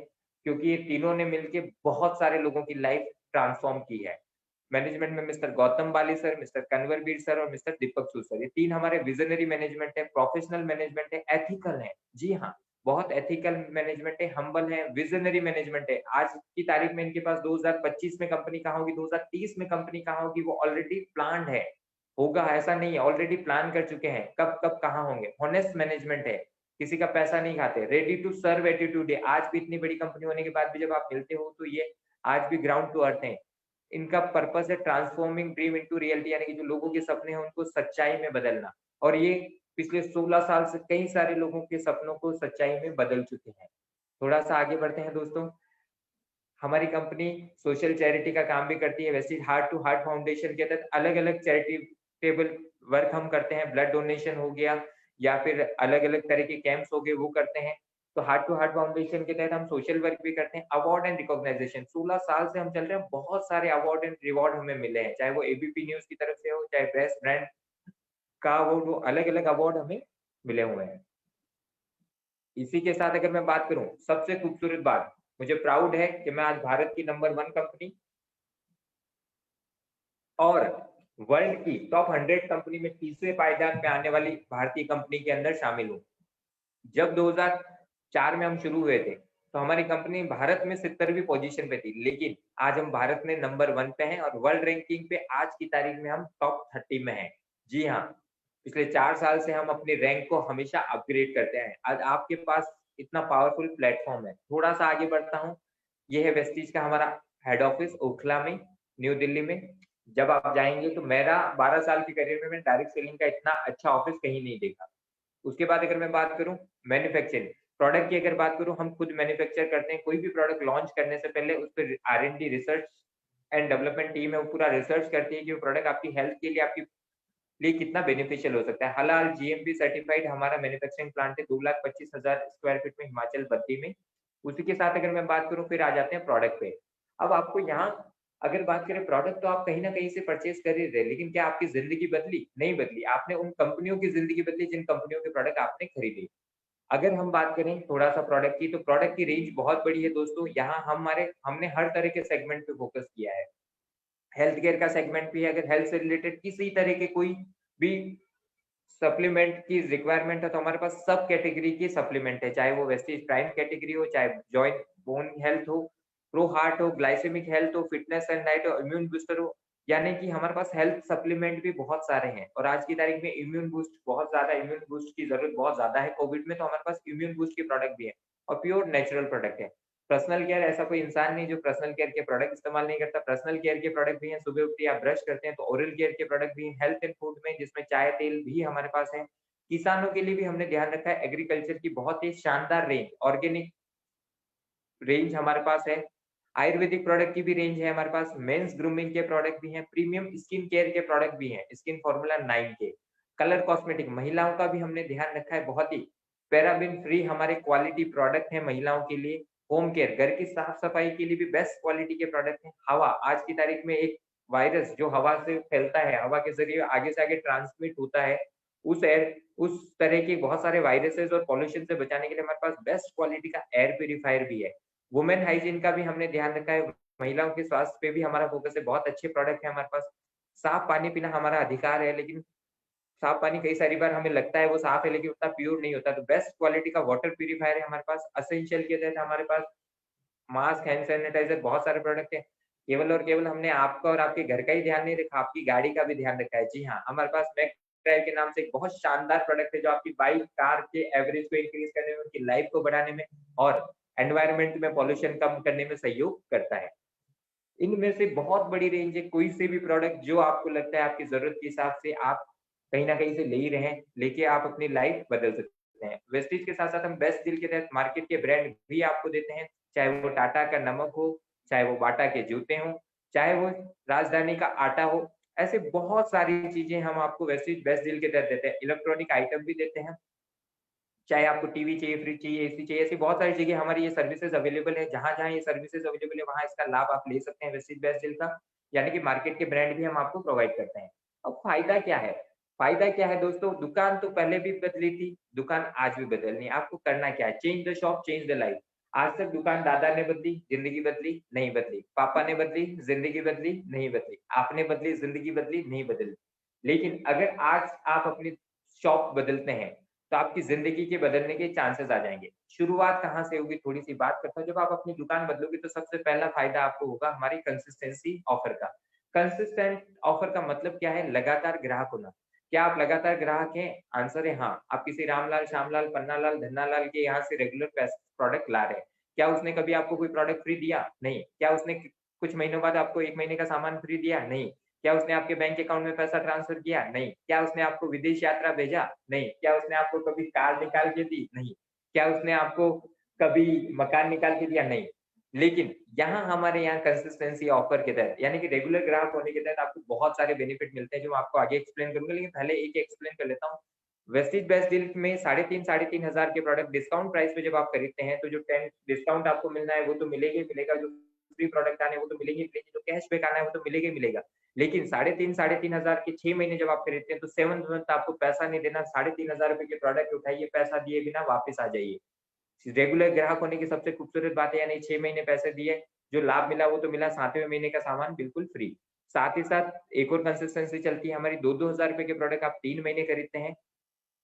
क्योंकि ये तीनों ने मिलके बहुत सारे लोगों की लाइफ़ ट्रांसफ़ॉर्म की है। मैनेजमेंट में मिस्टर गौतम बाली सर, मिस्टर कन्वरवीर सर और मिस्टर दीपक सूद सर, ये 3 हमारे विज़नरी मैनेजमेंट है, प्रोफ़ेशनल मैनेजमेंट है, एथिकल है। जी हाँ, बहुत एथिकल मैनेजमेंट है, हम्बल है, विज़नरी मैनेजमेंट है। आज की तारीख में इनके पास 2025 में कंपनी कहाँ होगी, 2030 में कंपनी कहाँ होगी, वो ऑलरेडी प्लान्ड है। होगा ऐसा नहीं है, ऑलरेडी प्लान कर चुके हैं, कब-कब कहाँ होंगे। हॉनेस्ट मैनेजमेंट है, किसी का पैसा नहीं खाते, रेडी टू सर्व एटीट्यूड है। आज भी इतनी बड़ी कंपनी होने के बाद भी जब आप मिलते हो तो ये आज भी ग्राउंड टू अर्थ हैं। इनका पर्पस है ट्रांसफॉर्मिंग ड्रीम इंटू रियलिटी, यानी कि जो लोगों के सपने हैं उनको सच्चाई में बदलना। और ये पिछले 16 साल से कई सारे लोगों के सपनों को सच्चाई में बदल चुके हैं। थोड़ा-सा आगे बढ़ते हैं दोस्तों। हमारी कंपनी सोशल चैरिटी का काम भी करती है। वैसे हार्ट टू हार्ट फाउंडेशन के तहत अलग-अलग चैरिटेबल वर्क हम करते हैं। ब्लड डोनेशन हो गया या फिर अलग-अलग तरह के कैंप्स हो गए, वो करते हैं। तो हार्ट टू हार्ट फाउंडेशन के तहत हम सोशल वर्क भी करते हैं। अवार्ड एंड रिकॉग्नाइजेशन 16 साल से हम चल रहे हैं, बहुत सारे अवार्ड एंड रिवॉर्ड हमें मिले हैं, चाहे वो एबीपी न्यूज़ की तरफ से हो, चाहे बेस्ट ब्रांड का अवार्ड हो, अलग-अलग अवार्ड हमें मिले हुए हैं। इसी के साथ अगर मैं बात करूँ, सबसे खूबसूरत बात, मुझे प्राउड है कि मैं आज भारत की नंबर 1 कंपनी और वर्ल्ड की टॉप 100 कंपनी में तीसरे पायदान पे आने वाली भारतीय कंपनी के अंदर शामिल हूँ। जब 2004 में हम शुरू हुए थे, तो हमारी कंपनी भारत में 70वीं पोज़ीशन पे थी, लेकिन आज हम भारत में नंबर 1 पे हैं और वर्ल्ड रैंकिंग पे आज की तारीख में हम टॉप 30 में हैं। जी हाँ, पिछले 4 साल से हम अपनी रैंक को हमेशा अपग्रेड करते हैं। आज आपके पास इतना पावरफुल प्लेटफ़ॉर्म है। थोड़ा-सा आगे बढ़ता हूँ, ये है वेस्टीज का हमारा हेड ऑफिस ओखला में, न्यू दिल्ली में। जब आप जाएँगे तो मेरा 12 साल के करियर में मैंने डायरेक्ट सेलिंग का इतना अच्छा ऑफिस कहीं नहीं देखा। उसके बाद अगर मैं बात करूँ मैन्युफैक्चरिंग, प्रोडक्ट की अगर बात करूँ हम खुद मैन्युफैक्चर करते हैं, कोई भी प्रोडक्ट लॉन्च करने से पहले उस पे R&D research and development team है, वो पूरा रिसर्च करती है कि वो प्रोडक्ट आपकी हेल्थ के लिए आपके लिए कितना बेनिफिशियल हो सकता है। हलाल जीएमपी सर्टिफाइड हमारा मैन्युफैक्चरिंग प्लांट है 2,25,000 स्क्वायर फीट में हिमाचल बद्दी में। उसी के साथ अगर मैं बात करूँ फिर आ जाते हैं प्रोडक्ट पे। अब आपको यहाँ अगर बात करें प्रोडक्ट तो आप कहीं न कहीं से परचेज़ कर ही रहे हैं, लेकिन क्या आपकी ज़िंदगी बदली? नहीं बदली। आपने उन कंपनियों की ज़िंदगी बदली जिन कंपनियों के प्रोडक्ट आपने खरीदे। अगर हम बात करें थोड़ा-सा प्रोडक्ट की, तो प्रोडक्ट की रेंज बहुत बड़ी है दोस्तों। यहाँ हमने हर तरह के सेगमेंट पे फ़ोकस किया है। हेल्थ केयर का सेगमेंट भी है, अगर हेल्थ से रिलेटेड किसी तरह के कोई भी सप्लीमेंट की रिक्वायरमेंट है तो हमारे पास सब कैटेगरी की सप्लीमेंट है, चाहे वो वेस्टीज प्राइम कैटेगरी हो, चाहे जॉइंट बोन हेल्थ हो, प्रो हार्ट हो, ग्लाइसेमिक हेल्थ हो, फिटनेस एंड डाइट हो, इम्यून बूस्टर हो, यानी कि हमारे पास हेल्थ सप्लीमेंट भी बहुत सारे हैं। और आज की तारीख में इम्यून बूस्ट की जरूरत बहुत ज्यादा है। कोविड में तो हमारे पास इम्यून बूस्ट के प्रोडक्ट भी है और प्योर नेचुरल प्रोडक्ट है। पर्सनल केयर, ऐसा कोई इंसान नहीं जो पर्सनल केयर के प्रोडक्ट इस्तेमाल नहीं करता। पर्सनल केयर के प्रोडक्ट भी हैं, सुबह उठते ही आप ब्रश करते हैं तो ओरल केयर के प्रोडक्ट भी हैं, हेल्थ एंड फूड में जिसमें चाय तेल भी हमारे पास है। किसानों के लिए भी हमने ध्यान रखा है, एग्रीकल्चर की बहुत ही शानदार रेंज, ऑर्गेनिक रेंज हमारे पास है। आयुर्वेदिक प्रोडक्ट की भी रेंज है हमारे पास, मेंस ग्रूमिंग के प्रोडक्ट भी हैं, प्रीमियम स्किन केयर के प्रोडक्ट भी हैं, स्किन फॉर्मूला 9 के। कलर कॉस्मेटिक महिलाओं का भी हमने ध्यान रखा है बहुत ही, पैराबेन फ्री हमारे क्वालिटी प्रोडक्ट हैं महिलाओं के लिए। होम केयर, घर की साफ-सफाई के लिए भी बेस्ट क्वालिटी के प्रोडक्ट हैं। हवा, आज की तारीख में एक वायरस जो हवा से फैलता है, हवा के ज़रिए आगे से आगे ट्रांसमिट होता है, उस तरह के बहुत सारे वायरसेस और पॉल्यूशन से बचाने के लिए हमारे पास बेस्ट क्वालिटी का एयर प्यूरीफायर भी है। वुमेन हाइजीन का भी हमने ध्यान रखा है, महिलाओं के स्वास्थ्य पे भी हमारा फ़ोकस है, बहुत अच्छे प्रोडक्ट है हमारे पास। साफ पानी पीना हमारा अधिकार है, लेकिन साफ पानी कई सारी बार हमें लगता है वो साफ है, लेकिन उतना प्योर नहीं होता। तो बेस्ट क्वालिटी का वाटर प्यूरीफायर है हमारे पास। एसेंशियल के तहत हमारे पास मास्क, हैंड सैनिटाइज़र, बहुत सारे प्रोडक्ट हैं। केवल और केवल हमने आपका और आपके घर का ही ध्यान नहीं रखा, आपकी गाड़ी का भी ध्यान रखा है। जी हाँ, हमारे पास मैक ड्राइव के नाम से एक बहुत शानदार प्रोडक्ट है, जो आपकी बाइक, कार के एवरेज को इंक्रीज़ करने में, उनकी लाइफ़ को बढ़ाने में और एनवायरनमेंट में पॉल्यूशन कम करने में सहयोग करता है। इनमें से बहुत बड़ी रेंज है, कोई से भी प्रोडक्ट जो आपको लगता है आपकी ज़रूरत के हिसाब से आप कहीं न कहीं से ले ही रहे हैं, लेके आप अपनी लाइफ़ बदल सकते हैं। वेस्टीज के साथ-साथ हम बेस्ट डील के तहत मार्केट के ब्रांड भी आपको देते हैं, चाहे वो टाटा का नमक हो, चाहे वो बाटा के जूते हों, चाहे वो राजधानी का आटा हो, ऐसे बहुत सारी चीज़ें हम आपको वेस्टीज बेस्ट डील के तहत देते हैं। इलेक्ट्रॉनिक आइटम भी देते हैं। चाहे आपको टीवी चाहिए, फ्रिज चाहिए, एसी चाहिए, ऐसी बहुत सारी जगह हमारी ये सर्विसेज़ अवेलेबल है। जहाँ-जहाँ ये सर्विसेज़ अवेलेबल है, वहाँ इसका लाभ आप ले सकते हैं वेस्टीज बेस्ट डील का, यानी कि मार्केट के ब्रांड भी हम आपको प्रोवाइड करते हैं। अब फ़ायदा क्या है? फ़ायदा क्या है दोस्तों? दुकान तो पहले भी बदली थी, दुकान आज भी बदलनी है। आपको करना क्या है? Change the shop, change the life. आज तक दुकान दादा ने बदली, ज़िंदगी बदली, नहीं बदली। पापा ने बदली, ज़िंदगी बदली, नहीं बदली। आपने बदली, ज़िंदगी बदली, नहीं बदली। लेकिन अगर आज आप अपनी शॉप बदलते हैं, तो आपकी ज़िंदगी के बदलने के चांसेज़ आ जाएँगे। शुरुआत कहाँ से होगी, थोड़ी-सी बात करता हूँ। जब आप अपनी दुकान बदलोगे तो सबसे पहला फ़ायदा आपको होगा हमारी कंसिस्टेंसी ऑफ़र का। कंसिस्टेंट ऑफ़र का मतलब क्या है? लगातार ग्राहक होना। क्या आप लगातार ग्राहक हैं? आंसर है हाँ। आप किसी रामलाल, श्यामलाल, पन्नालाल, धन्नालाल के यहाँ से रेगुलर प्रोडक्ट ला रहे हैं। क्या उसने कभी आपको कोई प्रोडक्ट फ्री दिया? नहीं। क्या उसने कुछ महीनों बाद आपको 1 महीने का सामान फ्री दिया? नहीं। क्या उसने आपके बैंक अकाउंट में पैसा ट्रांसफ़र किया? नहीं। क्या उसने आपको विदेश यात्रा भेजा? नहीं। क्या उसने आपको कभी कार निकाल के दी? नहीं। क्या उसने आपको कभी मकान निकाल के दिया? नहीं। लेकिन यहाँ हमारे यहाँ कंसिस्टेंसी ऑफर के तहत, यानी कि रेगुलर ग्राहक होने के तहत आपको बहुत सारे बेनिफिट मिलते हैं, जो मैं आपको आगे एक्सप्लेन करूँगा, लेकिन पहले एक एक्सप्लेन कर लेता हूँ। वेस्टीज बेस्ट डील में 3,500 हज़ार के प्रोडक्ट डिस्काउंट प्राइस पे जब आप खरीदते हैं, तो जो 10 डिस्काउंट आपको मिलना है, वो तो मिलेगा ही मिलेगा, जो फ्री प्रोडक्ट आने हैं, वो तो मिलेंगे ही मिलेंगे, जो कैशबैक आना है, वो तो मिलेगा ही मिलेगा। लेकिन 3,500 हज़ार के 6 महीने जब आप खरीदते हैं, तो 7th मंथ आपको पैसा नहीं देना, 3,500 रुपए के प्रोडक्ट उठाइए, पैसा दिए बिना वापस आ जाइए। रेगुलर ग्राहक होने की सबसे खूबसूरत बात है, यानी 6 महीने पैसे दिए, जो लाभ मिला वो तो मिला, 7वें महीने का सामान बिल्कुल फ्री। साथ ही साथ एक और कंसिस्टेंसी चलती है हमारी, 2-2 हज़ार रुपए के प्रोडक्ट आप 3 महीने खरीदते हैं,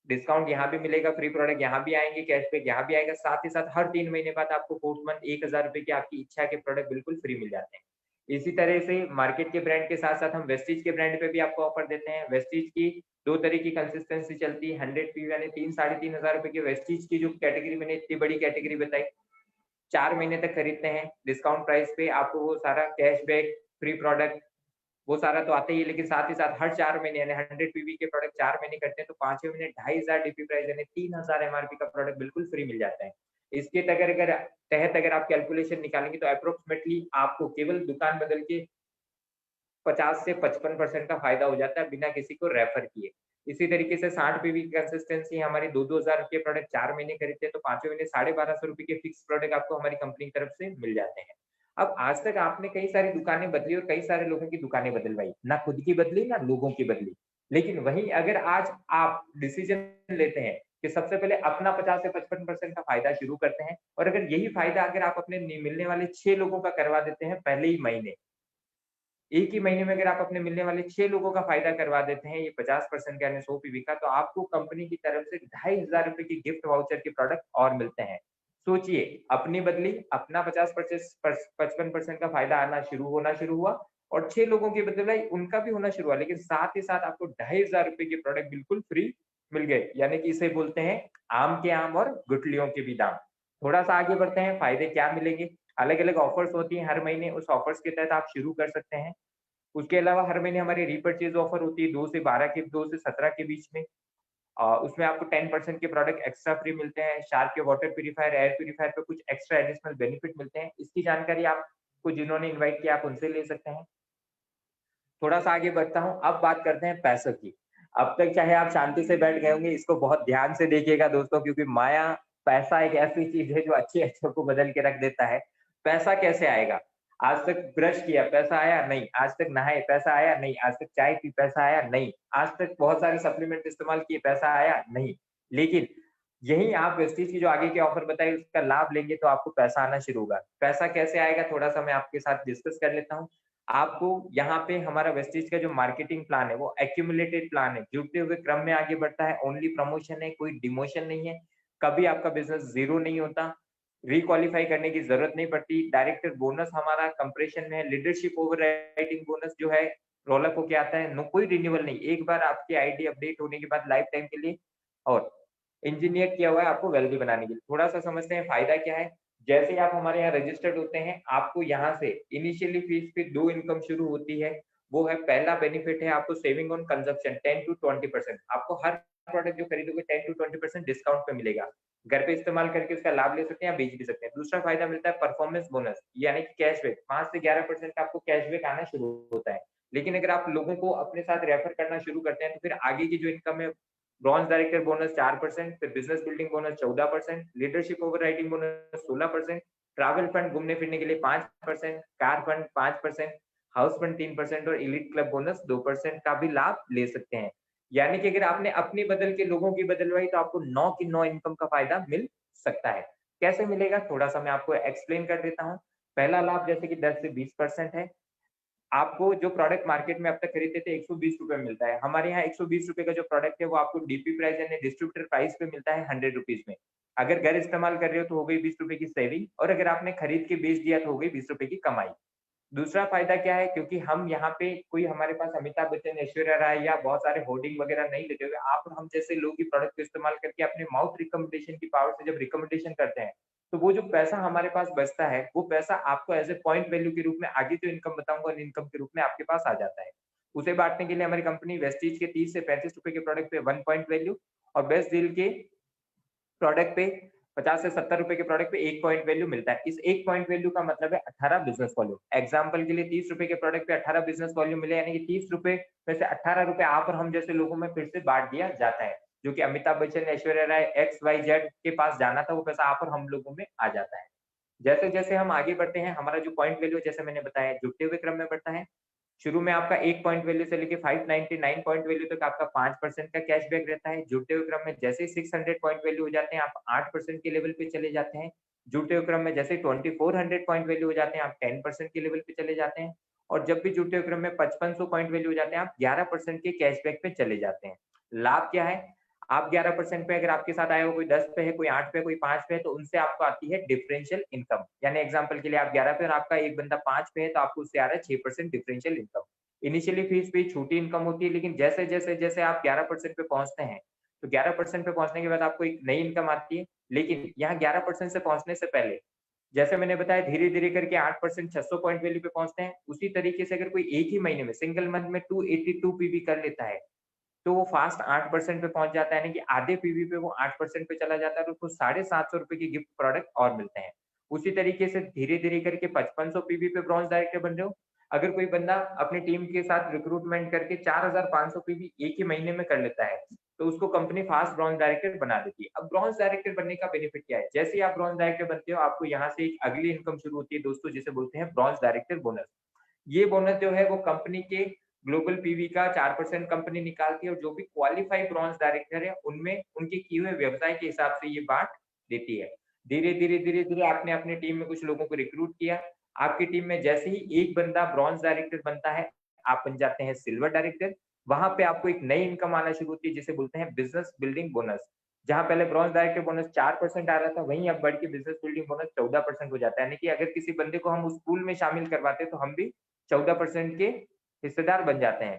डिस्काउंट यहाँ भी मिलेगा, फ्री प्रोडक्ट यहाँ भी आएँगे, कैशबैक यहाँ भी आएगा, साथ ही साथ हर 3 महीने बाद आपको 4th मंथ 1,000 रुपए की आपकी इच्छा के प्रोडक्ट बिल्कुल फ्री मिल जाते हैं। इसी तरह से मार्केट के ब्रांड के साथ-साथ हम वेस्टीज के ब्रांड पे भी आपको ऑफर देते हैं। वेस्टीज की 2 तरह की कंसिस्टेंसी चलती है, 100 पीवी यानी 3 साढ़े 3 हज़ार रुपए की वेस्टीज की जो कैटेगरी मैंने इतनी बड़ी कैटेगरी बताई, 4 महीने तक खरीदते हैं, डिस्काउंट प्राइस पे आपको वो सारा कैशबैक, फ्री प्रोडक्ट, वो सारा तो आता ही है, लेकिन साथ ही साथ हर 4 महीने यानी 100 पीवी के प्रोडक्ट 4 महीने करते हैं, तो 5वें महीने 2,500 डीपी प्राइस यानी 3,000 एमआरपी का प्रोडक्ट बिल्कुल फ्री मिल जाता है। इसके तहत अगर आप कैलकुलेशन निकालेंगे तो एप्रोक्सिमेटली आपको केवल दुकान बदल के 50 से 55% का फ़ायदा हो जाता है बिना किसी को रेफर किए। इसी तरीके से 60 पीवी की कंसिस्टेंसी हमारी 2-2 हज़ार के प्रोडक्ट 4 महीने खरीदते हैं तो 5वें महीने ₹1,250 के फिक्स प्रोडक्ट आपको हमारी कंपनी की तरफ से मिल जाते हैं। अब आज तक आपने कई सारी दुकानें बदली और कई सारे लोगों की दुकानें बदलवाई, ना खुद की बदली, ना लोगों की बदली। लेकिन वहीं अगर आज आप डिसीज़न लेते हैं कि सबसे पहले अपना 50 से 55% का फ़ायदा शुरू करते हैं और अगर यही फ़ायदा अगर आप अपने मिलने वाले 6 लोगों का करवा देते हैं पहले ही महीने, एक ही महीने में अगर आप अपने मिलने वाले 6 लोगों का फ़ायदा करवा देते हैं, ये 50% का यानी 100 पीवी का, तो आपको कंपनी की तरफ से ₹2,500 की गिफ्ट वाउचर के प्रोडक्ट और मिलते हैं। सोचिए, अपनी बदली, अपना 55% का फ़ायदा होना शुरू हुआ और 6 लोगों की बदलवाई, उनका भी होना शुरू हुआ, लेकिन साथ ही साथ आपको ₹2,500 के प्रोडक्ट बिल्कुल फ्री मिल गए। यानी कि इसे बोलते हैं आम के आम और गुठलियों के भी दाम। थोड़ा-सा आगे बढ़ते हैं, फ़ायदे क्या मिलेंगे? अलग-अलग ऑफर्स होती हैं हर महीने, उस ऑफर्स के तहत आप शुरू कर सकते हैं। उसके अलावा हर महीने हमारी रीपर्चेज़ ऑफर होती है 2 से 17 के बीच में। उसमें आपको 10% के प्रोडक्ट एक्स्ट्रा फ्री मिलते हैं। शार्क के वाटर प्यूरीफायर, एयर प्यूरीफायर पे कुछ एक्स्ट्रा एडिशनल बेनिफिट मिलते हैं। इसकी जानकारी आपको जिन्होंने इनवाइट किया आप उनसे ले सकते हैं। थोड़ा-सा आगे बढ़ता हूँ, अब बात करते हैं पैसों की। अब तक चाहे आप शांति से बैठ गए होंगे, इसको बहुत ध्यान से देखिएगा दोस्तों, क्योंकि माया पैसा एक ऐसी चीज़ है जो अच्छे-अच्छों को बदल के रख देता है। पैसा कैसे आएगा? आज तक ब्रश किया, पैसा आया? नहीं। आज तक नहाए, पैसा आया? नहीं। आज तक चाय पी, पैसा आया? नहीं। आज तक बहुत सारे सप्लीमेंट इस्तेमाल किए, पैसा आया? नहीं। लेकिन यही आप वेस्टीज की जो आगे की ऑफर बताई उसका लाभ लेंगे तो आपको पैसा आना शुरू होगा। पैसा कैसे आएगा थोड़ा-सा मैं आपके साथ डिस्कस कर लेता हूँ। आपको यहाँ पे हमारा वेस्टीज का जो मार्केटिंग प्लान है, वो एक्यूमुलेटेड प्लान है, जुड़ते हुए क्रम में आगे बढ़ता है, ओनली प्रमोशन है, कोई डिमोशन नहीं है, कभी आपका बिज़नेस ज़ीरो नहीं होता, रिक्वालीफाई करने की ज़रूरत नहीं पड़ती, डायरेक्टर बोनस हमारा कंप्रेशन में है, लीडरशिप ओवरराइडिंग बोनस जो है, रोल अप होके आता है, नो कोई रिन्यूअल नहीं, एक बार आपकी आईडी अपडेट होने के बाद लाइफ टाइम के लिए और इंजीनियर किया हुआ है आपको वेल्दी बनाने के लिए। थोड़ा-सा समझते हैं फ़ायदा क्या है? जैसे ही आप हमारे यहाँ रजिस्टर्ड होते हैं, आपको यहाँ से इनिशियली फीस पे 2 इनकम शुरू होती है। वो है पहला बेनिफिट है आपको सेविंग ऑन कंजम्पशन 10 टू 20% आपको हर प्रोडक्ट जो खरीदोगे 10 टू 20% डिस्काउंट पे मिलेगा। घर पे इस्तेमाल करके उसका लाभ ले सकते हैं या बेच भी सकते हैं। दूसरा फ़ायदा मिलता है परफॉर्मेंस बोनस यानी कि कैशबैक 5 से 11% का आपको कैशबैक आना शुरू होता है। लेकिन अगर आप लोगों को अपने साथ रेफर करना शुरू करते हैं, तो फिर आगे की जो इनकम है ब्रॉन्ज डायरेक्टर बोनस 4%, फिर business building bonus 14%, leadership overriding bonus 16%, travel fund घूमने फिरने के लिए 5%, कार फंड 5%, हाउस फंड 3% और एलीट क्लब बोनस 2% का भी लाभ ले सकते हैं। यानी कि अगर आपने अपनी बदल के लोगों की बदलवाई तो आपको 9 की 9 इनकम का फायदा मिल सकता है। कैसे मिलेगा? थोड़ा-सा मैं आपको एक्सप्लेन कर देता हूँ। पहला लाभ जैसे कि 10 से 20% है। आपको जो प्रोडक्ट मार्केट में अब तक खरीदते थे ₹120 में मिलता है। हमारे यहाँ ₹120 का जो प्रोडक्ट है वो आपको डीपी प्राइस यानी डिस्ट्रीब्यूटर प्राइस पे मिलता है ₹100 में। अगर घर इस्तेमाल कर रहे हो तो हो गई ₹20 की सेविंग और अगर आपने खरीद के बेच दिया तो हो गई ₹20 की कमाई। दूसरा फ़ायदा क्या है क्योंकि हम यहाँ पे कोई हमारे पास अमिताभ बच्चन, ऐश्वर्या राय या बहुत सारे होर्डिंग वगैरह नहीं लेते हुए आप और हम जैसे लोग ही प्रोडक्ट को इस्तेमाल करके अपने माउथ रिकमेंडेशन की पावर से जब रिकमेंडेशन करते हैं, तो वो जो पैसा हमारे पास बचता है, वो पैसा आपको एज़ अ पॉइंट वैल्यू के रूप में आगे जो इनकम बताऊँगा उन इनकम के रूप में आपके पास आ जाता है। उसे बाँटने के लिए हमारी कंपनी वेस्टीज के 30 से ₹35 के प्रोडक्ट पे 1 पॉइंट वैल्यू और बेस्ट डील के प्रोडक्ट पे 50 से ₹70 के प्रोडक्ट पे 1 पॉइंट वैल्यू मिलता है। इस 1 पॉइंट वैल्यू का मतलब है 18 बिज़नेस वॉल्यूम। एग्ज़ाम्पल के लिए ₹30 के प्रोडक्ट पे 18 बिज़नेस वॉल्यूम मिले यानी कि ₹30 में से ₹18 आप और हम जैसे लोगों में फिर से बाँट दिया जाता है। जो कि Amitabh Bachchan, Aishwarya Rai, x, Y, Z के पास जाना था वो पैसा आप और हम लोगों में आ जाता है। जैसे-जैसे हम आगे बढ़ते हैं हमारा जो पॉइंट वैल्यू है जैसे मैंने बताया जुड़ते हुए क्रम में बढ़ता है। शुरू में आपका 1 पॉइंट वैल्यू से लेके 599 पॉइंट वैल्यू तक आपका 5% का कैशबैक रहता है। जुड़ते हुए क्रम में जैसे ही 600 पॉइंट वैल्यू हो जाते हैं, आप 8% के लेवल पे चले जाते हैं। जुड़ते हुए क्रम में जैसे ही 2400 पॉइंट वैल्यू हो जाते हैं, आप 10% के लेवल पे चले जाते हैं। और जब भी जुड़ते हुए क्रम में 5500 पॉइंट वैल्यू हो जाते हैं, आप 11% के कैशबैक पे चले जाते हैं। लाभ क्या है? आप 11% पे अगर आपके साथ आया हो कोई 10 पे है, कोई 8 पे है, कोई 5 पे है, तो उनसे आपको आती है डिफरेंशियल इनकम। यानी एग्ज़ाम्पल के लिए आप 11 पे और आपका एक बंदा 5 पे है, तो आपको उससे आ रहा है 6% डिफरेंशियल इनकम। इनिशियली फीस पे छोटी इनकम होती है, लेकिन जैसे-जैसे आप 11% पे पहुँचते हैं, तो 11% पे पहुँचने के बाद आपको एक नई इनकम आती है। लेकिन यहाँ 11% से पहुँचने से पहले, जैसे मैंने बताया धीरे-धीरे करके 8% 600 पॉइंट वैल्यू पे पहुँचते हैं। उसी तरीके से अगर कोई एक ही महीने में सिंगल मंथ में 282 पीवी कर लेता है, तो वो फास्ट 8% पे पहुँच जाता है, यानी कि आधे पीवी पे वो 8% पे चला जाता है और उसको ₹750 के गिफ्ट प्रोडक्ट और मिलते हैं। उसी तरीके से धीरे-धीरे करके 5500 पीवी पे ब्रॉन्ज डायरेक्टर बन रहे हो। अगर कोई बंदा अपनी टीम के साथ रिक्रूटमेंट करके 4500 पीवी एक ही महीने में कर लेता है, तो उसको कंपनी फास्ट ब्रॉन्ज डायरेक्टर बना देती है। अब ब्रॉन्ज डायरेक्टर बनने का बेनिफिट क्या है? जैसे ही आप ब्रॉन्ज डायरेक्टर बनते हो, आपको यहाँ से एक अगली इनकम शुरू होती है दोस्तों जिसे बोलते हैं ब्रॉन्ज डायरेक्टर बोनस। ये बोनस जो है वो कंपनी के ग्लोबल पीवी का 4% कंपनी निकालती है और जो भी क्वालिफाइड ब्रॉन्ज डायरेक्टर है, उनमें उनके किए हुए व्यवसाय के हिसाब से ये बाँट देती है। धीरे-धीरे आपने अपनी टीम में कुछ लोगों को रिक्रूट किया। आपकी टीम में जैसे ही एक बंदा ब्रॉन्ज डायरेक्टर बनता है, आप बन जाते हैं सिल्वर डायरेक्टर। वहाँ पे आपको एक नई इनकम आना शुरू होती है जिसे बोलते हैं बिज़नेस बिल्डिंग बोनस। जहाँ पहले ब्रॉन्ज डायरेक्टर बोनस 4% आ रहा था, वहीं अब बढ़ के बिज़नेस बिल्डिंग बोनस 14% हो जाता है। यानी कि अगर किसी बंदे को हम उस पूल में शामिल करवाते हैं, तो हम भी 14% के हिस्सेदार बन जाते हैं।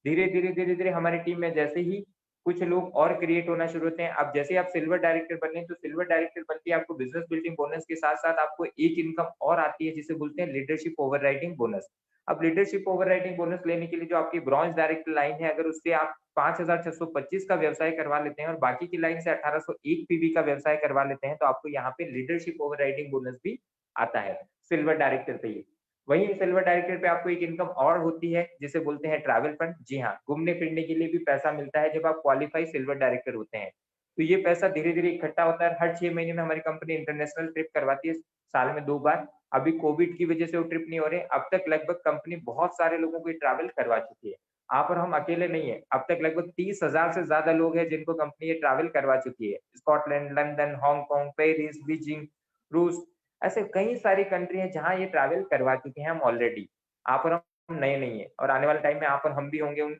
धीरे-धीरे हमारी टीम में जैसे ही कुछ लोग और क्रिएट होना शुरू होते हैं, अब जैसे ही आप सिल्वर डायरेक्टर बने, तो सिल्वर डायरेक्टर बन के आपको बिज़नेस बिल्डिंग बोनस के साथ-साथ आपको एक इनकम और आती है जिसे बोलते हैं लीडरशिप ओवरराइडिंग बोनस। अब लीडरशिप ओवरराइडिंग बोनस लेने के लिए जो आपकी ब्रॉन्ज डायरेक्टर लाइन है, अगर उससे आप 5625 का व्यवसाय करवा लेते हैं और बाकी की लाइन से 1801 पीवी का व्यवसाय करवा लेते हैं, तो आपको यहाँ पे लीडरशिप ओवरराइडिंग बोनस भी आता है, सिल्वर डायरेक्टर पे ही। वहीं सिल्वर डायरेक्टर पे आपको एक इनकम और होती है जिसे बोलते हैं ट्रैवल फंड। जी हाँ, घूमने-फिरने के लिए भी पैसा मिलता है जब आप क्वालिफाई सिल्वर डायरेक्टर होते हैं। तो ये पैसा धीरे-धीरे इकट्ठा होता है। हर 6 महीने में हमारी कंपनी इंटरनेशनल ट्रिप करवाती है, साल में 2 बार। अभी कोविड की वजह से वो ट्रिप नहीं हो रहे। अब तक लगभग कंपनी बहुत सारे लोगों को ये ट्रैवल करवा चुकी है। आप और हम अकेले नहीं हैं। अब तक लगभग 30,000 से ज़्यादा लोग हैं जिनको कंपनी ये ट्रैवल करवा चुकी है। Scotland, London, Hong Kong, Paris, Beijing, रूस ऐसे कई सारी कंट्री हैं जहाँ ये ट्रैवल करवा चुके हैं हम ऑलरेडी। आप और हम नए नहीं है और आने वाले टाइम में आप और हम भी होंगे उन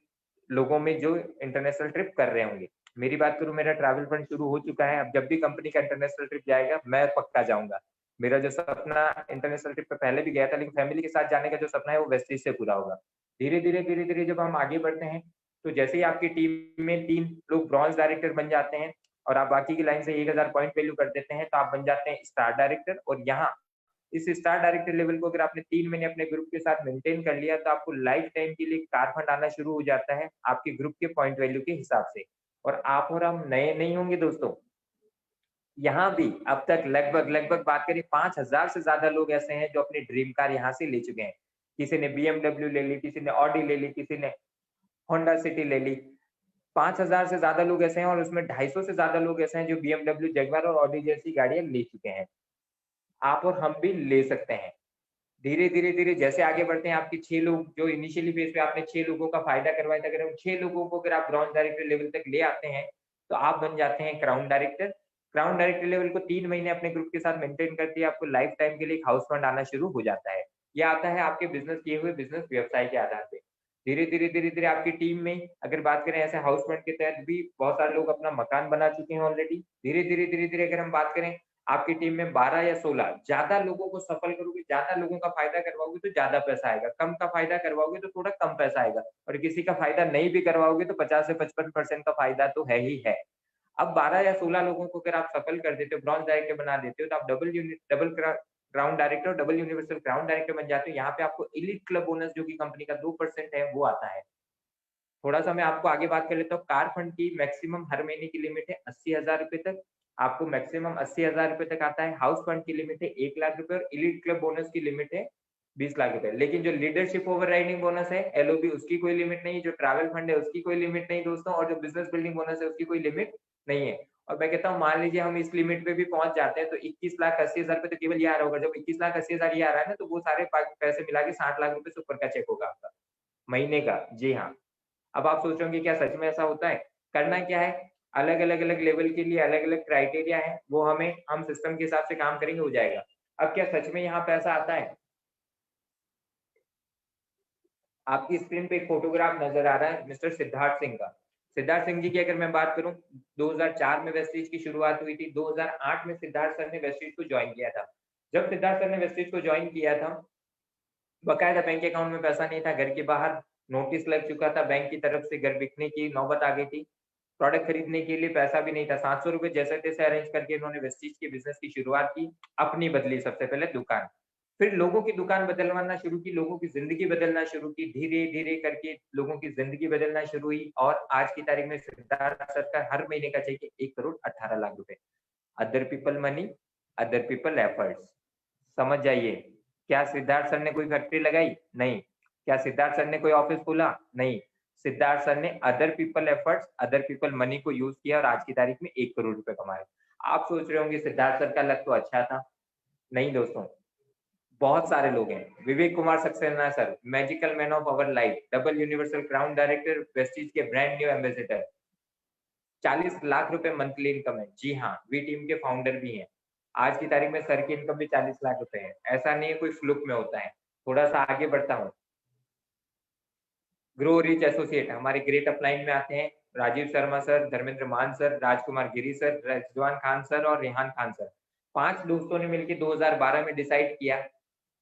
लोगों में जो इंटरनेशनल ट्रिप कर रहे होंगे। मेरी बात करूँ, मेरा ट्रैवल फंड शुरू हो चुका है, अब जब भी कंपनी का इंटरनेशनल ट्रिप जाएगा, मैं पक्का जाऊँगा। मेरा जो सपना इंटरनेशनल ट्रिप पे पहले भी गया था, लेकिन फैमिली के साथ जाने का जो सपना है वो वेस्टिज से पूरा होगा। धीरे-धीरे जब हम आगे बढ़ते हैं, तो जैसे ही आपकी टीम में 3 लोग ब्रॉन्ज डायरेक्टर बन जाते हैं और आप बाकी की लाइन से 1000 पॉइंट वैल्यू कर देते हैं, तो आप बन जाते हैं स्टार डायरेक्टर और यहाँ इस स्टार डायरेक्टर लेवल को अगर आपने 3 महीने अपने ग्रुप के साथ मेंटेन कर लिया, तो आपको लाइफ टाइम के लिए कार फंड आना शुरू हो जाता है, आपके ग्रुप के पॉइंट वैल्यू के हिसाब से। और आप और हम नए नहीं होंगे दोस्तों। यहाँ भी अब तक लगभग बात करें 5000 से ज़्यादा लोग ऐसे हैं जो अपनी ड्रीम कार यहाँ से ले चुके हैं। किसी ने बीएमडब्ल्यू ले ली, किसी ने ऑडी ले ली, किसी ने होंडा सिटी ले ली। 5000 से ज़्यादा लोग ऐसे हैं और उसमें 250 से ज़्यादा लोग ऐसे हैं जो बीएमडब्ल्यू, जगुआर और ऑडी जैसी गाड़ियाँ ले चुके हैं। आप और हम भी ले सकते हैं। धीरे-धीरे जैसे आगे बढ़ते हैं, आपके 6 लोग जो इनिशियली फेज़ पे आपने 6 लोगों का फ़ायदा करवाया था, अगर उन 6 लोगों को अगर आप ब्रॉन्ज डायरेक्टर लेवल तक ले आते हैं, तो आप बन जाते हैं crown director. Crown director level को 3 महीने अपने ग्रुप के साथ मेंटेन करके आपको लाइफ टाइम के लिए एक हाउस फंड आना शुरू हो जाता है। ये आता है आपके बिज़नेस किए हुए बिज़नेस व्यवसाय के आधार पे। धीरे-धीरे आपकी टीम में अगर बात करें ऐसे हाउस फंड के तहत भी बहुत सारे लोग अपना मकान बना चुके हैं ऑलरेडी। धीरे-धीरे अगर हम बात करें आपकी टीम में 12 या 16 ज़्यादा लोगों को सफल करोगे, ज़्यादा लोगों का फ़ायदा करवाओगे तो ज़्यादा पैसा आएगा, कम का फ़ायदा करवाओगे तो थोड़ा कम पैसा आएगा और किसी का फ़ायदा नहीं भी करवाओगे तो 50 से 55% का फ़ायदा तो है ही है। अब 12 या 16 लोगों को अगर आप सफल कर देते हो, ब्रॉन्ज डायरेक्टर बना देते हो, तो आप डबल क्राउन डायरेक्टर और डबल यूनिवर्सल क्राउन डायरेक्टर बन जाते हो। यहाँ पे आपको एलीट क्लब बोनस जो कि कंपनी का 2% है, वो आता है। थोड़ा-सा मैं आपको आगे बात कर लेता हूँ, कार फंड की मैक्सिमम हर महीने की लिमिट है 80,000 रुपए तक। आपको मैक्सिमम 80,000 रुपए तक आता है। हाउस फंड की लिमिट है 1 लाख रुपए और एलीट क्लब बोनस की लिमिट है 20 लाख रुपए। लेकिन जो लीडरशिप ओवरराइडिंग बोनस है, एलओबी, उसकी कोई लिमिट नहीं है, जो ट्रैवल फंड है उसकी कोई लिमिट नहीं दोस्तों और जो बिज़नेस बिल्डिंग बोनस है उसकी कोई लिमिट नहीं है। और मैं कहता हूँ मान लीजिए हम इस लिमिट पे भी पहुँच जाते हैं तो 21,80,000 रुपए तो केवल ये आ रहा होगा। जब 21,80,000 ये आ रहा है ना तो वो सारे पैसे मिला के 60 लाख रुपए से ऊपर का चेक होगा आपका, महीने का। जी हाँ। अब आप सोच रहे होंगे क्या सच में ऐसा होता है? करना क्या है? अलग-अलग लेवल के लिए अलग-अलग क्राइटेरिया है, वो हम सिस्टम के हिसाब से काम करेंगे हो जाएगा। अब क्या सच में यहाँ पैसा आता है? आपकी स्क्रीन पे एक फोटोग्राफ नज़र आ रहा है मिस्टर सिद्धार्थ सिंह का। सिद्धार्थ सिंह जी की अगर मैं बात करूँ 2004 में वेस्टीज की शुरुआत हुई थी, 2008 में सिद्धार्थ सर ने वेस्टीज को जॉइन किया था। जब सिद्धार्थ सर ने वेस्टीज को जॉइन किया था बकायदा बैंक अकाउंट में पैसा नहीं था, घर के बाहर नोटिस लग चुका था, बैंक की तरफ से घर बिकने की नौबत आ गई थी। प्रोडक्ट खरीदने के लिए पैसा भी नहीं था, ₹700 जैसे-तैसे अरेंज करके इन्होंने वेस्टीज के बिज़नेस की शुरुआत की, अपनी बदली सबसे पहले दुकान। फिर लोगों की दुकान बदलवाना शुरू की, लोगों की ज़िंदगी बदलना शुरू की, धीरे-धीरे करके लोगों की ज़िंदगी बदलना शुरू हुई और आज की तारीख में सिद्धार्थ सर का हर महीने का चेक 1 करोड़ 18 लाख रुपए। Other people money, other people efforts. समझ जाइए, क्या सिद्धार्थ सर ने कोई फैक्ट्री लगाई? नहीं। क्या सिद्धार्थ सर ने कोई ऑफ़िस खोला? नहीं। सिद्धार्थ सर ने other people efforts, other people money को यूज़ किया और आज की तारीख में 1 करोड़ रुपए कमाए। आप सोच रहे होंगे सिद्धार्थ सर का लक तो अच्छा था। नहीं दोस्तों, बहुत सारे लोग हैं। Vivek Kumar Saxena sir, magical man of our life, double universal crown director, Prestige के ब्रांड न्यू एम्बेसडर। 40 लाख रुपए मंथली इनकम है। जी हाँ, वी टीम के फाउंडर भी हैं। आज की तारीख में सर की इनकम भी 40 लाख रुपए है। ऐसा नहीं है कोई फ्लूक में होता है। थोड़ा-सा आगे बढ़ता हूँ। ग्रो रिच एसोसिएट हमारे ग्रेट अपलाइन में आते हैं राजीव शर्मा सर, धर्मेंद्र मान सर, राजकुमार गिरी सर, रिजवान खान सर और रेहान खान सर। 5 दोस्तों ने मिलके 2012 में डिसाइड किया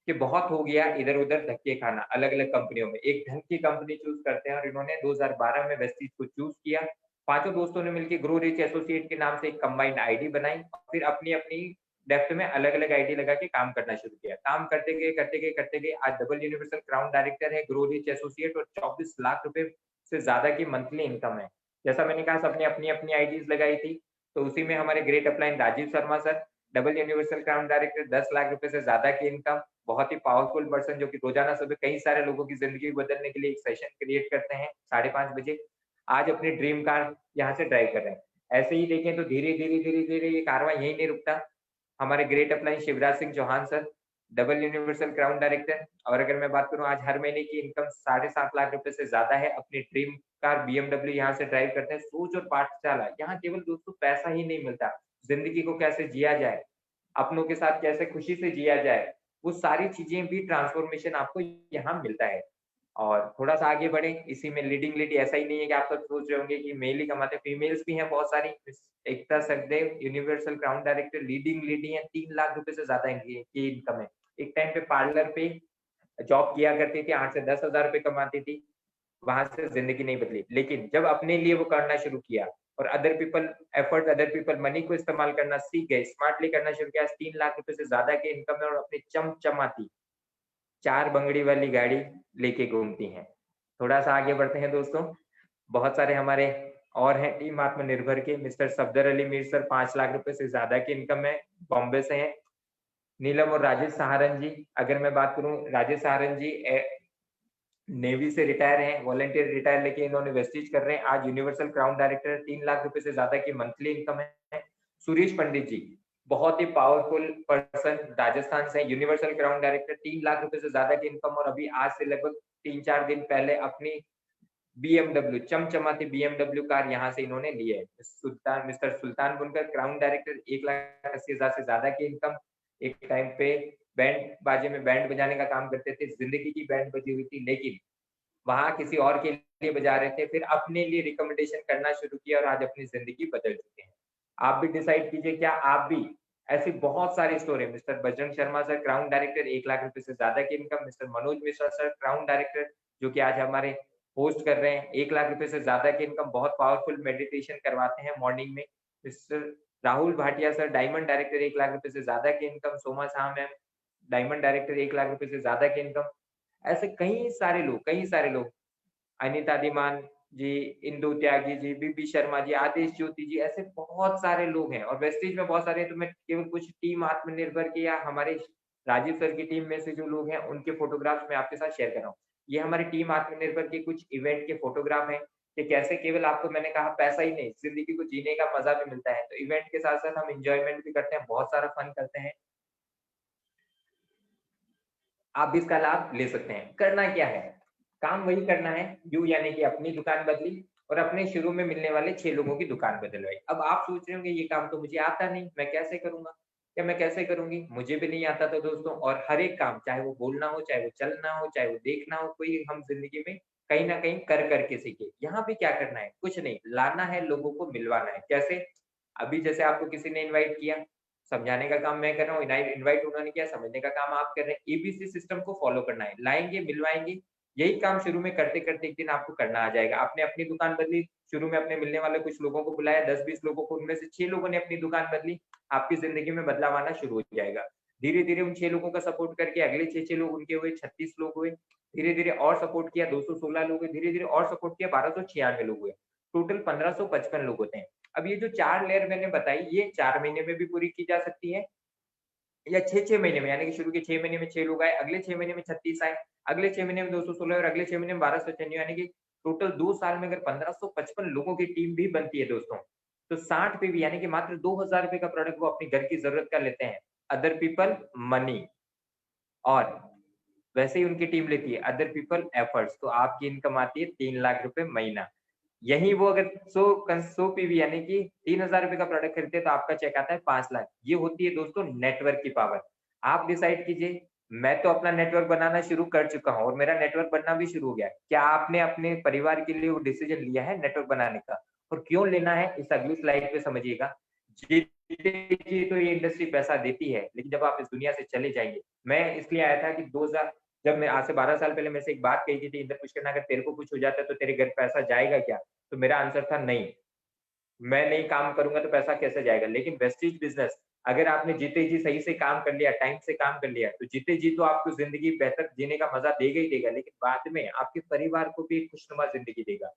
कि बहुत हो गया इधर-उधर धक्के खाना अलग-अलग कंपनियों में। एक ढंग की कंपनी चूज़ करते हैं और इन्होंने 2012 में वेस्टीज को चूज़ किया। पाँचों दोस्तों ने मिलके ग्रो रिच एसोसिएट के नाम से एक कंबाइंड आईडी बनाई और फिर अपनी-अपनी डेप्थ में अलग-अलग आईडी लगा के काम करना शुरू किया। काम करते गए आज डबल यूनिवर्सल क्राउन डायरेक्टर है ग्रो रिच एसोसिएट और 24 लाख रुपए से ज़्यादा की मंथली इनकम है। जैसा मैंने कहा सबने अपनी-अपनी आईडीज़ लगाई थी, तो उसी में हमारे great upline Rajiv Sharma sir, double universal crown director 10 lakh रुपए से ज़्यादा की इनकम, बहुत ही पावरफुल पर्सन जो कि रोज़ाना सुबह कई सारे लोगों की ज़िंदगी बदलने के लिए एक सेशन क्रिएट करते हैं 5:30 बजे। आज अपनी ड्रीम कार यहाँ से ड्राइव कर रहे हैं। ऐसे ही देखें तो धीरे-धीरे ये कारवां यहीं नहीं रुकता। हमारे great upline Shivraj Singh Chouhan sir, double universal crown director और अगर मैं बात करूँ आज हर महीने की इनकम 7.5 लाख रुपए से ज़्यादा है। अपनी ड्रीम कार बीएमडब्ल्यू यहाँ से ड्राइव करते हैं। सोच और पाठशाला, यहाँ केवल दोस्तों पैसा ही नहीं मिलता, ज़िंदगी को कैसे जिया जाए, अपनों के साथ कैसे खुशी से जिया जाए, वो सारी चीज़ें भी ट्रांसफ़ॉर्मेशन आपको यहाँ मिलता है। और थोड़ा-सा आगे बढ़े, इसी में लीडिंग लेडी ऐसा ही नहीं है कि आप सब सोच रहे होंगे कि मेल ही कमाते हैं, फीमेल्स भी हैं बहुत सारी। Ekta Sachdev universal crown director leading lady हैं, 3 लाख रुपए से ज़्यादा इनकी इनकम है। एक टाइम पे पार्लर पे जॉब किया करती थी, 8 से 10,000 रुपए कमाती थी, वहाँ से ज़िंदगी नहीं बदली। लेकिन जब अपने लिए वो करना शुरू किया और other people effort, other people money को इस्तेमाल करना सीख गए, स्मार्टली करना शुरू किया, आज 3 लाख रुपए से ज़्यादा की इनकम है और अपनी चमचमाती 4 बंगड़ी वाली गाड़ी लेके घूमती हैं। थोड़ा-सा आगे बढ़ते हैं दोस्तों, बहुत सारे हमारे और हैं टीम आत्मनिर्भर के, मिस्टर सफदर अली मीर सर 5 लाख रुपए से ज़्यादा की इनकम है, बॉम्बे से हैं। नीलम और राजेश सहारन जी, अगर मैं बात करूँ, राजेश सहारन जी नेवी से रिटायर हैं, वॉलंटियर रिटायर लेके इन्होंने वेस्टीज कर रहे हैं। आज यूनिवर्सल क्राउन डायरेक्टर 3 लाख रुपए से ज़्यादा की मंथली इनकम है। सुरेश पंडित जी, बहुत ही पावरफुल पर्सन राजस्थान से, यूनिवर्सल क्राउन डायरेक्टर 3 लाख रुपए से ज़्यादा की इनकम और अभी आज से लगभग 3-4 दिन पहले अपनी बीएमडब्ल्यू, चमचमाती बीएमडब्ल्यू कार यहाँ से इन्होंने ली है। मिस्टर सुल्तान बुनकर क्राउन डायरेक्टर 1,80,000 से ज़्यादा की इनकम। एक टाइम पे बैंड बाजे में बैंड बजाने का काम करते थे, ज़िंदगी की बैंड बजी हुई थी, लेकिन वहाँ किसी और के लिए बजा रहे थे, फिर अपने लिए रिकमेंडेशन करना शुरू किया और आज अपनी ज़िंदगी बदल चुके हैं। आप भी डिसाइड कीजिए, क्या आप भी ऐसी बहुत सारी story, mister Bajrang Sharma sir crown director 1 lakh रुपए से ज़्यादा की income, mister Manoj Mishra sir crown director जो कि आज हमारे होस्ट कर रहे हैं, 1 लाख रुपए से ज़्यादा की इनकम, बहुत पावरफुल मेडिटेशन करवाते हैं मॉर्निंग में। Mister Rahul Bhatia sir diamond director 1 lakh रुपए से ज़्यादा की income, Soma Shah ma'am diamond director 1 lakh रुपए से ज़्यादा की इनकम। ऐसे कई सारे लोग, अनीता धीमान जी, इंदु त्यागी जी, बीबी शर्मा जी, आतिश ज्योति जी, ऐसे बहुत सारे लोग हैं और वेस्टेज में बहुत सारे हैं, तो मैं केवल कुछ टीम आत्मनिर्भर के या हमारे राजीव सर की टीम में से जो लोग हैं, उनके फोटोग्राफ्स मैं आपके साथ शेयर कर रहा हूँ। ये हमारी टीम आत्मनिर्भर के कुछ इवेंट के फोटोग्राफ हैं, कि कैसे केवल आपको मैंने कहा पैसा ही नहीं, ज़िंदगी को जीने का मज़ा भी मिलता है। तो इवेंट के साथ-साथ हम एन्जॉयमेंट भी करते हैं, बहुत सारा फन करते हैं। आप भी इसका लाभ ले सकते हैं। करना क्या है? काम वही करना है, यू यानी कि अपनी दुकान बदली और अपने शुरू में मिलने वाले 6 लोगों की दुकान बदलवाई। अब आप सोच रहे होंगे ये काम तो मुझे आता नहीं, मैं कैसे करूँगा? या मैं कैसे करूँगी? मुझे भी नहीं आता था दोस्तों, और हर एक काम, चाहे वो बोलना हो, चाहे वो चलना हो, चाहे वो देखना हो, कोई हम ज़िंदगी में कहीं न कहीं कर के सीखे। यहाँ भी क्या करना है? कुछ नहीं, लाना है, लोगों को मिलवाना है। कैसे? अभी जैसे आपको किसी ने इनवाइट किया, समझाने का काम मैं कर रहा हूँ, इनवाइट उन्होंने किया, समझने का काम आप कर रहे हैं। एबीसी सिस्टम को फॉलो करना है, लाएँगे, मिलवाएँगे, यही काम शुरू में करते-करते एक दिन आपको करना आ जाएगा। आपने अपनी दुकान बदली, शुरू में अपने मिलने वाले कुछ लोगों को बुलाया, 10-20 लोगों को, उनमें से 6 लोगों ने अपनी दुकान बदली, आपकी ज़िंदगी में बदलाव आना शुरू हो जाएगा। धीरे-धीरे उन 6 लोगों का सपोर्ट करके अगले 6-6 लोग उनके हुए, 36 लोग हुए, धीरे-धीरे और सपोर्ट किया, 216 लोग हुए, धीरे-धीरे और सपोर्ट किया, 1296 लोग हुए। टोटल 1555 लोग होते हैं। अब ये जो 4 लेयर मैंने बताई, ये 4 महीने में भी पूरी की जा सकती है या 6-6 महीने में, यानी कि शुरू के 6 महीने में 6 लोग आए, अगले 6 महीने में 36 आए, अगले 6 महीने में 216 और अगले 6 महीने में 1296, यानी कि टोटल 2 साल में अगर 1555 लोगों की टीम भी बनती है दोस्तों, तो 60 पे भी, यानी कि मात्र ₹2000 का प्रोडक्ट वो अपने घर की ज़रूरत का लेते हैं। अदर पीपल मनी, और वैसे ही उनकी टीम लेती है अदर पीपल एफर्ट्स, तो आपकी इनकम आती है 3 लाख रुपए महीना। यही वो अगर 100 पीवी यानी कि ₹3000 का प्रोडक्ट खरीदते हैं तो आपका चेक आता है 5 लाख। ये होती है दोस्तों नेटवर्क की पावर। आप डिसाइड कीजिए, मैं तो अपना नेटवर्क बनाना शुरू कर चुका हूँ और मेरा नेटवर्क बनना भी शुरू हो गया है। क्या आपने अपने परिवार के लिए वो डिसीजन लिया है नेटवर्क बनाने का? और क्यों लेना है, इस अगली स्लाइड पे समझिएगा। जीते जी तो ये इंडस्ट्री पैसा देती है, लेकिन जब आप इस दुनिया से चले जाएँगे, मैं इसलिए आया था कि 2000, जब मैं आज से 12 साल पहले मेरे से एक बात कही गई थी, इंदर पुष्कर, अगर तेरे को कुछ हो जाता है तो तेरे घर पैसा जाएगा क्या? तो मेरा आंसर था नहीं, मैं नहीं काम करूँगा तो पैसा कैसे जाएगा? लेकिन वेस्टीज बिज़नेस, अगर आपने जीते जी सही से काम कर लिया, टाइम से काम कर लिया, तो जीते जी तो आपको ज़िंदगी बेहतर जीने का मज़ा देगा ही देगा, लेकिन बाद में आपके परिवार को भी एक खुशनुमा ज़िंदगी देगा।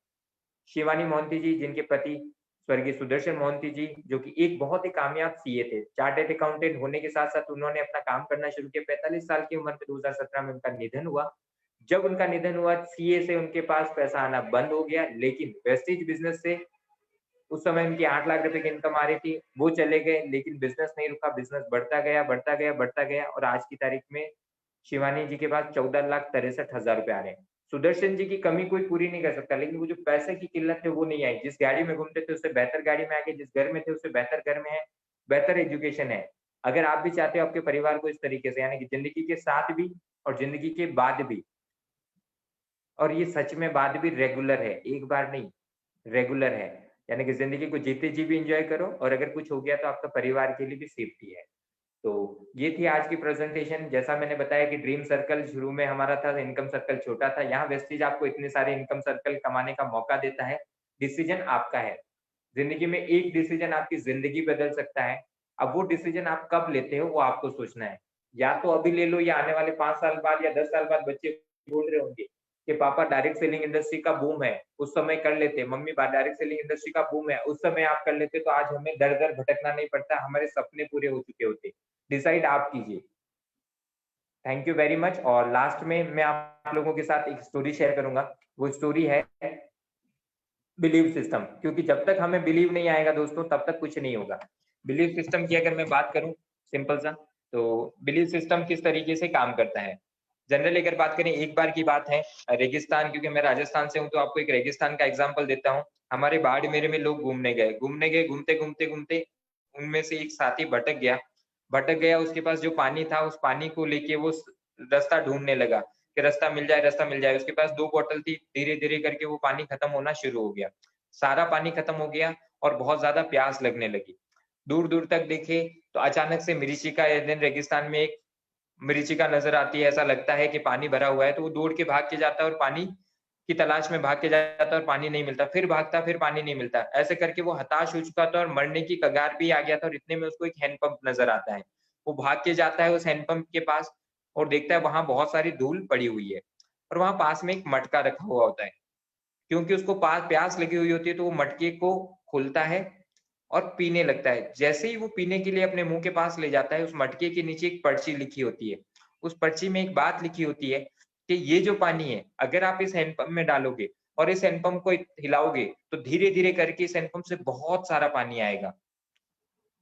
शिवानी मोहंती जी, जिनके पति स्वर्गीय सुदर्शन मोहंती जी, जो कि एक बहुत ही कामयाब सीए थे। चार्टर्ड अकाउंटेंट होने के साथ-साथ उन्होंने अपना काम करना शुरू किया। 45 साल की उम्र में 2017 में उनका निधन हुआ। जब उनका निधन हुआ, सीए से उनके पास पैसा आना बंद हो गया, लेकिन वेस्टेज बिज़नेस से उस समय उनकी 8 लाख रुपए की इनकम आ रही थी, वो चले गए, लेकिन बिज़नेस नहीं रुका, बिज़नेस बढ़ता गया, बढ़ता गया, बढ़ता गया और आज की तारीख में शिवानी जी के पास 14,63,000 रुपए आ रहे हैं। सुदर्शन जी की कमी कोई पूरी नहीं कर सकता, लेकिन वो जो पैसे की किल्लत है वो नहीं आई। जिस गाड़ी में घूमते थे उससे बेहतर गाड़ी में आ गए, जिस घर में थे उससे बेहतर घर में है, बेहतर एजुकेशन है। अगर आप भी चाहते हो आपके परिवार को इस तरीके से, यानी कि ज़िंदगी के साथ भी और ज़िंदगी के बाद भी और ये सच में बात भी रेगुलर है, एक बार नहीं, रेगुलर है। यानी कि ज़िंदगी को जीते जी भी एन्जॉय करो और अगर कुछ हो गया तो आपका परिवार के लिए भी सेफ्टी है। तो ये थी आज की प्रेज़ेंटेशन। जैसा मैंने बताया कि ड्रीम सर्कल शुरू में हमारा था, इनकम सर्कल छोटा था। यहाँ वेस्टीज आपको इतने सारे इनकम सर्कल कमाने का मौका देता है। डिसीज़न आपका है। ज़िंदगी में एक डिसीज़न आपकी ज़िंदगी बदल सकता है। अब वो डिसीज़न आप कब लेते हो, वो आपको सोचना है। या तो अभी ले लो या आने वाले 5 साल बाद या 10 साल बाद बच्चे बोल रहे होंगे कि पापा डायरेक्ट सेलिंग इंडस्ट्री का बूम है, उस समय कर लेते। मम्मी बा डायरेक्ट सेलिंग इंडस्ट्री का बूम है, उस समय आप कर लेते तो आज हमें दर-दर भटकना नहीं पड़ता, हमारे सपने पूरे हो चुके होते। डिसाइड आप कीजिए। थैंक यू वेरी मच और लास्ट में मैं आप लोगों के साथ एक स्टोरी शेयर करूँगा। वो स्टोरी है बिलीव सिस्टम, क्योंकि जब तक हमें बिलीव नहीं आएगा दोस्तों तब तक कुछ नहीं होगा। बिलीव सिस्टम की अगर मैं बात करूँ सिंपल सा, तो बिलीव सिस्टम किस तरीके से काम करता है। जनरली अगर बात करें एक बार की बात है रेगिस्तान, क्योंकि मैं राजस्थान से हूँ तो आपको एक रेगिस्तान का एग्जांपल देता हूँ। हमारे बाड़मेर में लोग घूमने गए, घूमते-घूमते उनमें से एक साथी भटक गया उसके पास जो पानी था उस पानी को लेके वो रास्ता ढूँढने लगा कि रास्ता मिल जाए। उसके पास 2 बॉटल थी, धीरे-धीरे करके वो पानी खत्म होना शुरू हो गया। सारा पानी खत्म हो गया और बहुत ज़्यादा प्यास लगने लगी। दूर-दूर तक देखे तो अचानक से मरीचिका एदेन रेगिस्तान में एक मरीचिका नज़र आती है, ऐसा लगता है कि पानी भरा हुआ है, तो वो दौड़ के भाग के जाता है और पानी की तलाश में भाग के जाता है और पानी नहीं मिलता, फिर भागता, फिर पानी नहीं मिलता। ऐसे करके वो हताश हो चुका था और मरने की कगार पे ही आ गया था और इतने में उसको एक हैंडपंप नज़र आता है। वो भाग के जाता है उस हैंडपंप के पास और देखता है वहाँ बहुत सारी धूल पड़ी हुई है और वहाँ पास में एक मटका रखा हुआ होता है। क्योंकि उसको प्यास लगी हुई होती है तो वो मटके को खोलता है और पीने लगता है। जैसे ही वो पीने के लिए अपने मुँह के पास ले जाता है, उस मटके के नीचे एक पर्ची लिखी होती है। उस पर्ची में एक बात लिखी होती है कि ये जो पानी है, अगर आप इस हैंडपंप में डालोगे और इस हैंडपंप को हिलाओगे, तो धीरे-धीरे करके इस हैंडपंप से बहुत सारा पानी आएगा।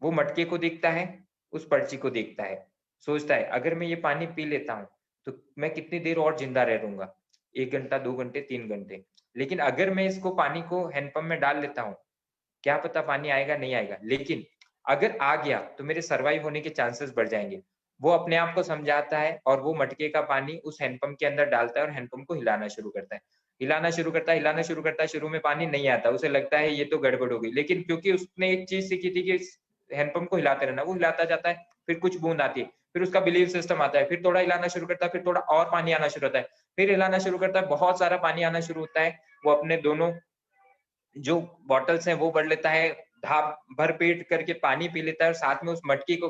वो मटके को देखता है, उस पर्ची को देखता है, सोचता है अगर मैं ये पानी पी लेता हूँ, तो मैं कितनी देर और ज़िंदा रह लूँगा? 1 घंटा, 2 घंटे, 3 घंटे। लेकिन अगर मैं इसको पानी को हैंडपंप में डाल लेता हूँ, क्या पता पानी आएगा, नहीं आएगा। लेकिन अगर आ गया, तो मेरे सर्वाइव होने के चांसेस बढ़ जाएँगे। वो अपने आप को समझाता है और वो मटके का पानी उस हैंडपंप के अंदर डालता है और हैंडपंप को हिलाना शुरू करता है। हिलाना शुरू करता है, शुरू में पानी नहीं आता, उसे लगता है ये तो गड़बड़ हो गई। लेकिन क्योंकि उसने एक चीज़ सीखी थी कि इस हैंडपंप को हिलाते रहना, वो हिलाता जाता है, फिर कुछ बूँद आती है, फिर उसका बिलीव सिस्टम आता है, फिर थोड़ा हिलाना शुरू करता है, फिर थोड़ा और पानी आना शुरू होता है, फिर हिलाना शुरू करता है, बहुत सारा पानी आना शुरू होता है। वो अपने दोनों जो बॉटल्स हैं वो भर लेता है, ढाप भर पेट करके पानी पी लेता है और साथ में उस मटकी को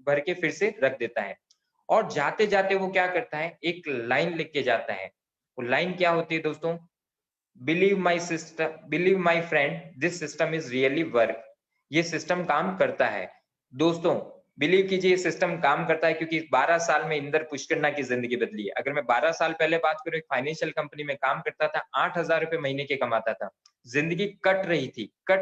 भर के फिर से रख देता है। और जाते-जाते वो क्या करता है, एक लाइन लिख के जाता है। वो लाइन क्या होती है दोस्तों? Believe my friend this system is really work. ये सिस्टम काम करता है। दोस्तों, बिलीव कीजिए ये सिस्टम काम करता है क्योंकि 12 साल में इंदर पुष्करना की ज़िंदगी बदली है। अगर मैं 12 साल पहले बात करूँ एक फाइनेंशियल कंपनी में काम करता था, ₹8,000 महीने के कमाता था। ज़िंदगी कट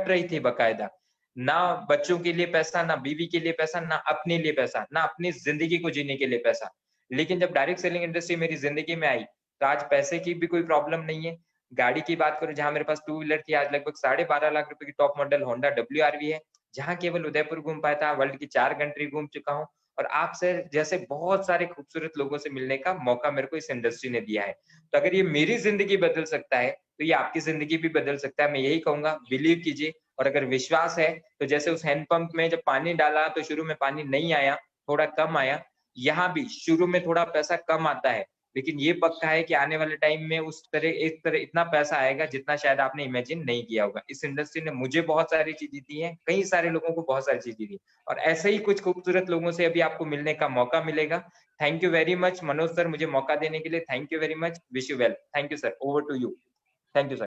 रही थी बाकायदा। ना बच्चों के लिए पैसा, ना बीवी के लिए पैसा, ना अपने लिए पैसा, ना अपनी ज़िंदगी को जीने के लिए पैसा। लेकिन जब डायरेक्ट सेलिंग इंडस्ट्री मेरी ज़िंदगी में आई, तो आज पैसे की भी कोई प्रॉब्लम नहीं है। गाड़ी की बात करूँ जहाँ मेरे पास टू व्हीलर थी, आज लगभग साढ़े 12 लाख रुपए की टॉप मॉडल होंडा डब्ल्यूआरवी है। जहाँ केवल उदयपुर घूम पाया था, वर्ल्ड की 4 कंट्री घूम चुका हूँ और आपसे जैसे बहुत सारे खूबसूरत लोगों से मिलने का मौका मेरे को इस इंडस्ट्री ने दिया है। तो अगर ये मेरी ज़िंदगी बदल सकता है, तो ये आपकी ज़िंदगी भी बदल सकता है। मैं यही कहूँगा बिलीव कीजिए और अगर विश्वास है, तो जैसे उस हैंडपंप में जब पानी डाला तो शुरू में पानी नहीं आया, थोड़ा कम आया। यहाँ भी शुरू में थोड़ा पैसा कम आता है, लेकिन ये पक्का है कि आने वाले टाइम में उस तरह एक तरह इतना पैसा आएगा जितना शायद आपने इमेजिन नहीं किया होगा। इस इंडस्ट्री ने मुझे बहुत सारी चीज़ें दी हैं, कई सारे लोगों को बहुत सारी चीज़ें दी और ऐसे ही कुछ खूबसूरत लोगों से अभी आपको मिलने का मौका मिलेगा। Thank you very much Manoj sir मुझे मौका देने के लिए। Thank you very much. Wish you well. Thank you sir. Over to you. Thank you sir.